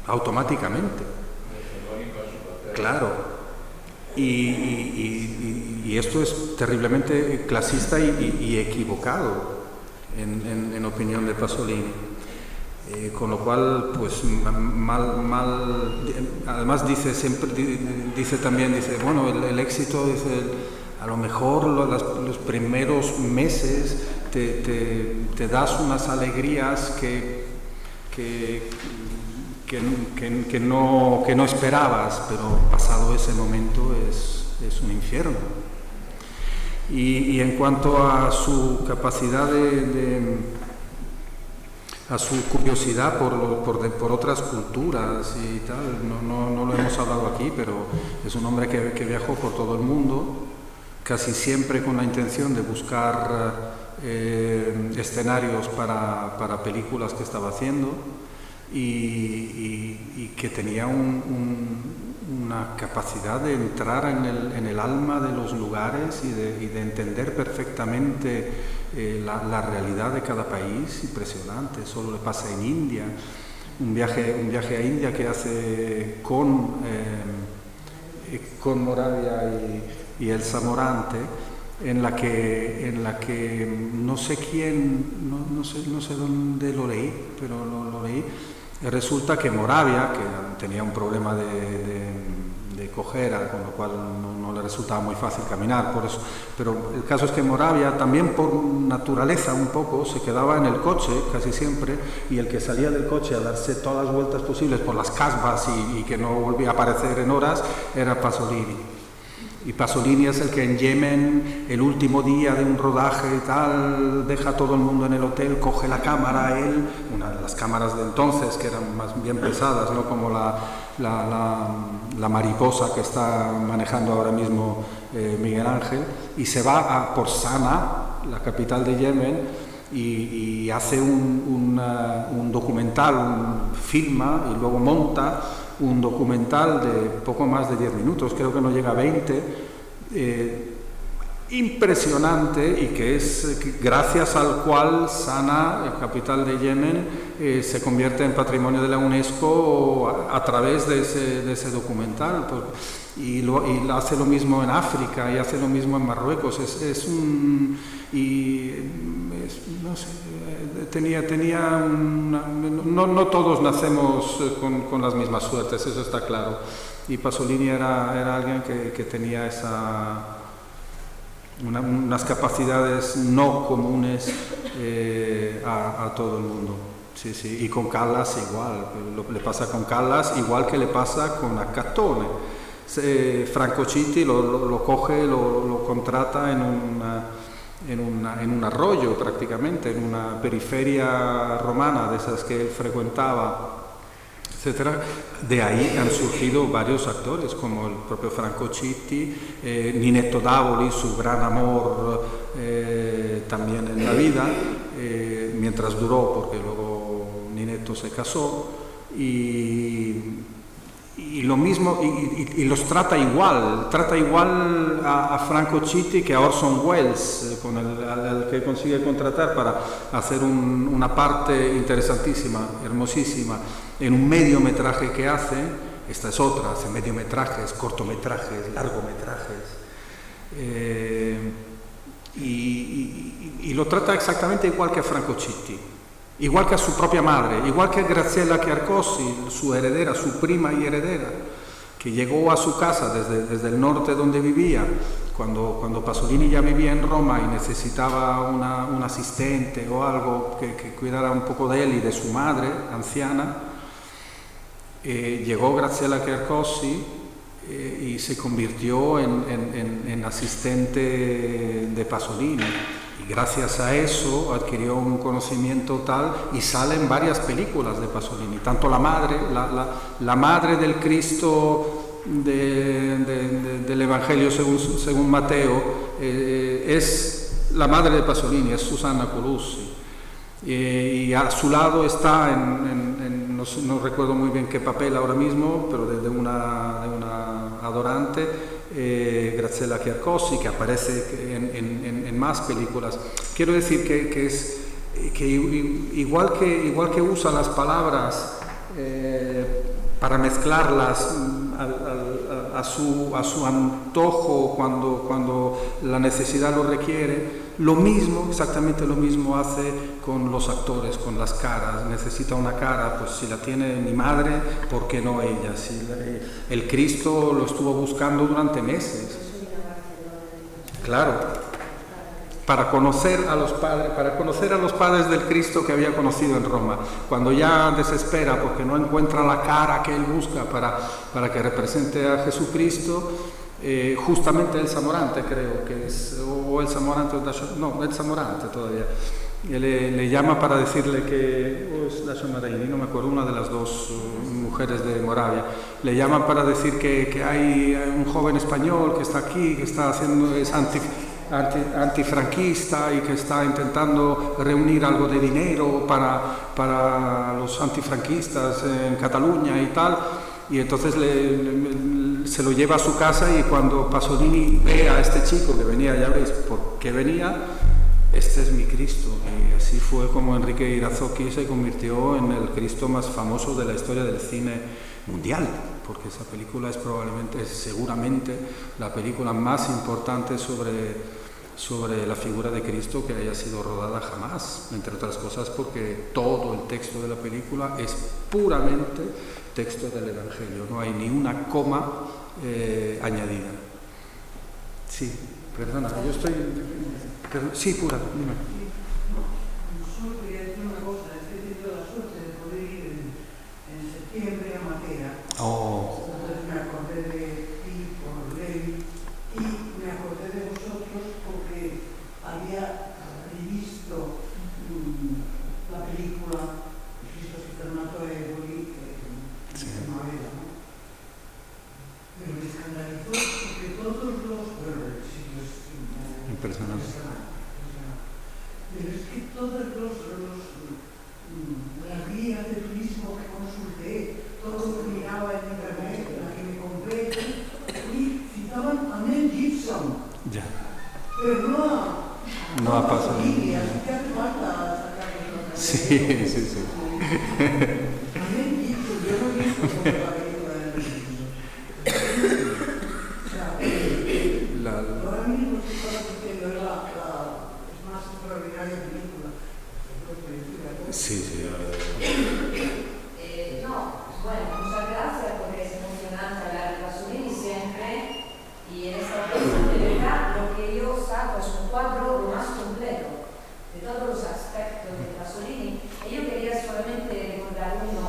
automáticamente. Claro. Y esto es terriblemente clasista y equivocado, en opinión de Pasolini. Con lo cual, pues además dice también, bueno, el éxito, dice, a lo mejor los primeros meses te das unas alegrías que no esperabas, pero pasado ese momento es un infierno. Y en cuanto a su capacidad a su curiosidad por otras culturas y tal, no lo hemos hablado aquí, pero es un hombre que viajó por todo el mundo, casi siempre con la intención de buscar escenarios para películas que estaba haciendo, y que tenía una capacidad de entrar en el alma de los lugares y de entender perfectamente la realidad de cada país. Impresionante. Solo le pasa en India, un viaje a India que hace con Moravia y Elsa Morante, en la que no sé quién, no sé dónde lo leí, pero lo leí. Resulta que Moravia, que tenía un problema de cojera, con lo cual no le resultaba muy fácil caminar, por eso. Pero el caso es que Moravia, también por naturaleza un poco, se quedaba en el coche casi siempre, y el que salía del coche a darse todas las vueltas posibles por las casbas y que no volvía a aparecer en horas, era Pasolini. Y Pasolini es el que en Yemen, el último día de un rodaje y tal, deja a todo el mundo en el hotel, coge la cámara, él, una de las cámaras de entonces, que eran más bien pesadas, ¿no? Como la mariposa que está manejando ahora mismo Miguel Ángel, y se va por Sanaa, la capital de Yemen, y hace un documental, filma y luego monta un documental de poco más de 10 minutos, creo que no llega a 20, impresionante, y que es gracias al cual Sanaa, la capital de Yemen, se convierte en patrimonio de la UNESCO a través de ese documental. Y hace lo mismo en África y hace lo mismo en Marruecos. No sé, no todos nacemos con las mismas suertes, eso está claro. Y Pasolini era alguien que tenía unas capacidades no comunes a todo el mundo. Sí, sí. Y con Callas igual, le pasa con Callas igual que le pasa con Accattone. Franco Citti lo coge, lo contrata en un arroyo prácticamente, en una periferia romana de esas que él frecuentaba, etcétera. De ahí han surgido varios actores, como el propio Franco Citti, Ninetto Davoli, su gran amor también en la vida, mientras duró, porque luego Ninetto se casó, y lo mismo, y los trata igual a Franco Citti que a Orson Welles, con el que consigue contratar para hacer una parte interesantísima, hermosísima, en un mediometraje que hace. Esta es otra, hace mediometrajes, cortometrajes, largometrajes, y lo trata exactamente igual que a Franco Citti. igual que a su propia madre, igual que Graziella Chiarcossi, su heredera, su prima y heredera, que llegó a su casa desde el norte donde vivía, cuando Pasolini ya vivía en Roma y necesitaba un asistente o algo que cuidara un poco de él y de su madre anciana, llegó Graziella Chiarcossi y se convirtió en asistente de Pasolini. Y gracias a eso adquirió un conocimiento tal y sale en varias películas de Pasolini. Tanto la madre del Cristo del Evangelio según Mateo es la madre de Pasolini, es Susanna Colussi. Y a su lado está, no recuerdo muy bien qué papel ahora mismo, pero de una adorante, Graziella Chiarcossi, que aparece en más películas. Quiero decir que igual que usa las palabras para mezclarlas a su antojo cuando la necesidad lo requiere, exactamente lo mismo hace con los actores, con las caras. Necesita una cara, pues si la tiene mi madre, ¿por qué no ella? El Cristo lo estuvo buscando durante meses. Claro, para conocer a los padres del Cristo que había conocido en Roma. Cuando ya desespera porque no encuentra la cara que él busca para que represente a Jesucristo, justamente el Zamorante, creo que es, o el Zamorante, no, el Zamorante todavía, le llama para decirle o es Dacio Marini, no me acuerdo, una de las dos mujeres de Moravia, le llaman para decir que hay un joven español que está aquí, que está es antifranquista y que está intentando reunir algo de dinero para los antifranquistas en Cataluña y tal, y entonces se lo lleva a su casa, y cuando Pasolini ve a este chico que venía, ya veis por qué venía, este es mi Cristo. Y así fue como Enrique Irazoki se convirtió en el Cristo más famoso de la historia del cine mundial, porque esa película es seguramente la película más importante sobre la figura de Cristo que haya sido rodada jamás, entre otras cosas porque todo el texto de la película es puramente texto del Evangelio, no hay ni una coma añadida. Sí, perdona, yo estoy... Sí, pura, dime. Solo quería decir una cosa, estoy teniendo la suerte de poder ir en septiembre a Matera. Oh. Entonces me acordé de ti por ley y me acordé de vosotros porque había revisto la película Cristo Supernato Eboli de Mavera, ¿no? Pero me escandalizó porque todos los... Impresionante. Pero es que todas las guías de turismo que consulté, todo lo que miraba en internet, la que me compré, y citaban a Mel Gibson. Ya. Pero no ha pasado. Así que hace falta sacarlo. Sí. A Mel Gibson, yo no he visto como la película de Mel Gibson. O sea, ahora mismo se estaba diciendo, es más extraordinaria película. Sí. Bueno, muchas gracias porque es emocionante hablar de Pasolini siempre, y en esta ocasión de verdad lo que yo saco es un cuadro lo más completo de todos los aspectos de Pasolini, y yo quería solamente recordar uno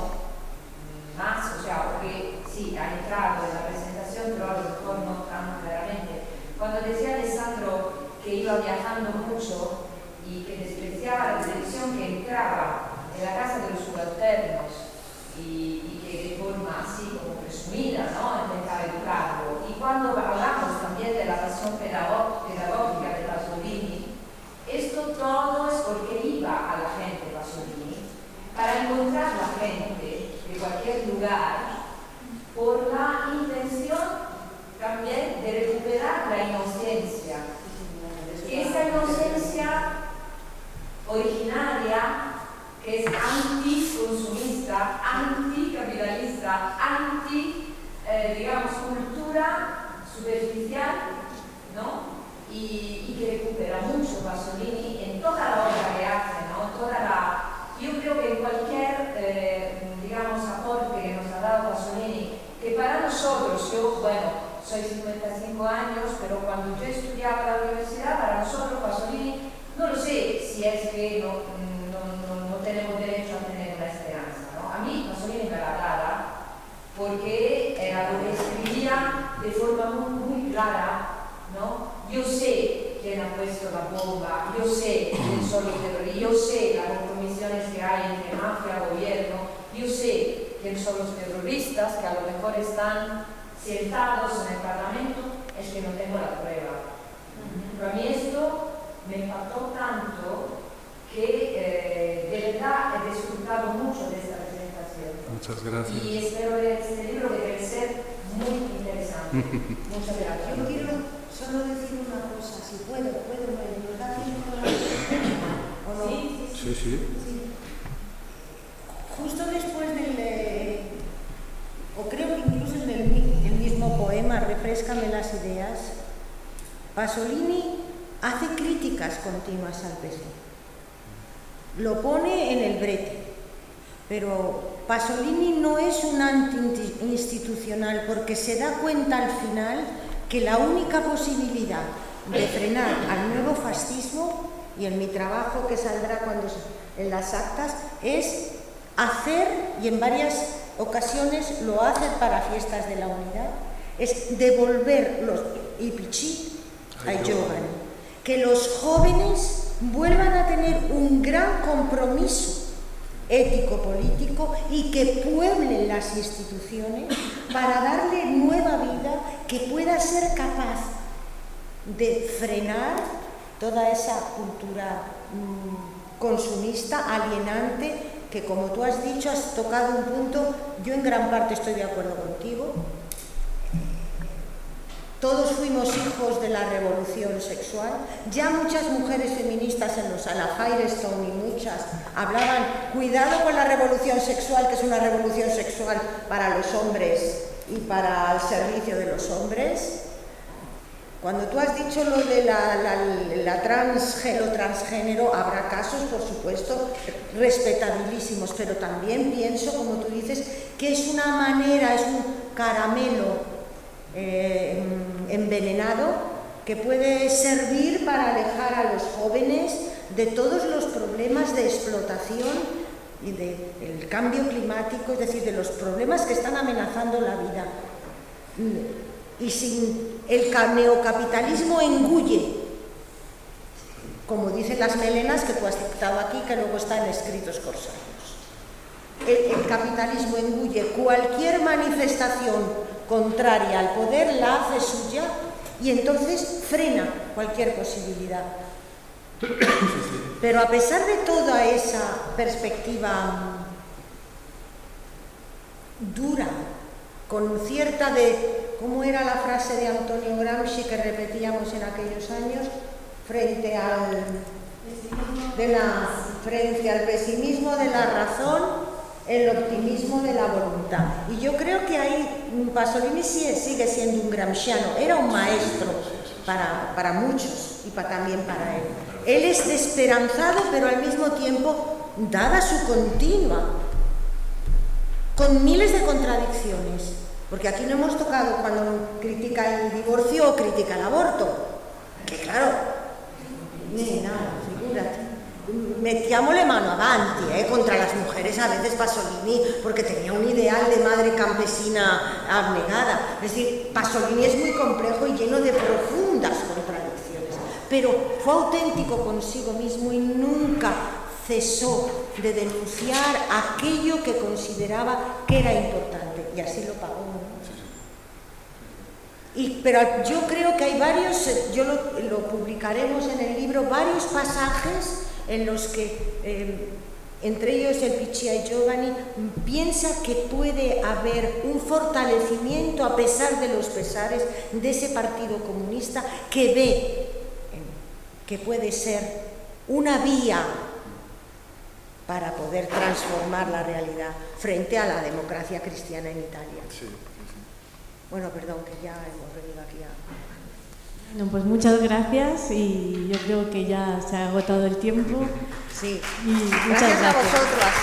más, o sea, porque sí, ha entrado en la presentación, pero a lo mejor no tan claramente. Cuando decía Alessandro que iba viajando mucho y que despreciaba la televisión, que entraba en la casa de los subalternos y que de forma así como presumida, ¿no?, intentaba educarlo. Y cuando hablamos también de la pasión pedagógica de Pasolini, esto todo es porque iba a la gente Pasolini para encontrar la gente de cualquier lugar por la intención también de recuperar la inocencia. Esta inocencia originaria que es anticonsumista, anticapitalista, digamos, cultura superficial, ¿no? Y que recupera mucho Pasolini en toda la obra que hace, ¿no? Yo creo que para nosotros, yo, bueno, soy 55 años, pero cuando yo estudiaba en la universidad, para nosotros Pasolini, no lo sé si es que no tenemos derecho a tener una esperanza, ¿no? A mí Pasolini me agradaba porque era lo que escribía de forma muy clara, ¿no? Yo sé quién ha puesto la bomba, yo sé quién son los terroristas, yo sé las compromisiones que hay entre mafia y gobierno, yo sé quién son los terroristas que a lo mejor están sentados en el Parlamento, es que no tengo la prueba. Pero a mí esto me impactó tanto que de verdad he disfrutado mucho de esta presentación. Muchas gracias. Y espero ver este libro que debe ser muy interesante. Muchas gracias. Yo quiero solo decir una cosa, si puedo, ¿nos da tiempo o no? Sí. Justo después o creo que incluso en el mismo poema, Refréscame las ideas, Pasolini hace críticas continuas al PC. Lo pone en el brete, pero Pasolini no es un anti-institucional porque se da cuenta al final que la única posibilidad de frenar al nuevo fascismo, y en mi trabajo que saldrá en las actas, es hacer, y en varias ocasiones lo hace para Fiestas de la Unidad, es devolver los Ipichí a Giovanni, que los jóvenes vuelvan a tener un gran compromiso ético-político y que pueblen las instituciones para darle nueva vida, que pueda ser capaz de frenar toda esa cultura consumista, alienante, que como tú has dicho, has tocado un punto, yo en gran parte estoy de acuerdo contigo. Todos fuimos hijos de la revolución sexual. Ya muchas mujeres feministas en los a la Firestone y muchas hablaban, cuidado con la revolución sexual, que es una revolución sexual para los hombres y para el servicio de los hombres. Cuando tú has dicho lo de lo transgénero, habrá casos, por supuesto, respetabilísimos, pero también pienso, como tú dices, que es una manera, es un caramelo envenenado que puede servir para alejar a los jóvenes de todos los problemas de explotación y del cambio climático, es decir, de los problemas que están amenazando la vida. Y sin el neocapitalismo engulle, como dicen las melenas que tú has citado aquí, que luego están escritos corsarios. El capitalismo engulle cualquier manifestación contraria al poder, la hace suya y entonces frena cualquier posibilidad. Pero a pesar de toda esa perspectiva dura, con cierta ¿cómo era la frase de Antonio Gramsci que repetíamos en aquellos años? Frente al pesimismo de la razón, el optimismo de la voluntad. Y yo creo que ahí Pasolini sigue siendo un gramsciano, era un maestro para muchos y también para él. Él es desesperanzado, pero al mismo tiempo, dada su continua, con miles de contradicciones, porque aquí no hemos tocado cuando critica el divorcio o critica el aborto, que claro, ni nada, figúrate. Mettiamole mano avanti contra las mujeres, a veces Pasolini, porque tenía un ideal de madre campesina abnegada. Es decir, Pasolini es muy complejo y lleno de profundas contradicciones, pero fue auténtico consigo mismo y nunca cesó de denunciar aquello que consideraba que era importante, y así lo pagó, ¿no? Pero yo creo que hay varios, lo publicaremos en el libro, varios pasajes en los que, entre ellos el Pichia y Giovanni, piensa que puede haber un fortalecimiento, a pesar de los pesares, de ese Partido Comunista, que ve que puede ser una vía para poder transformar la realidad frente a la democracia cristiana en Italia. Sí. Bueno, perdón, que ya hemos venido aquí a... Bueno, pues muchas gracias y yo creo que ya se ha agotado el tiempo. Sí, y muchas gracias a gracias. vosotras.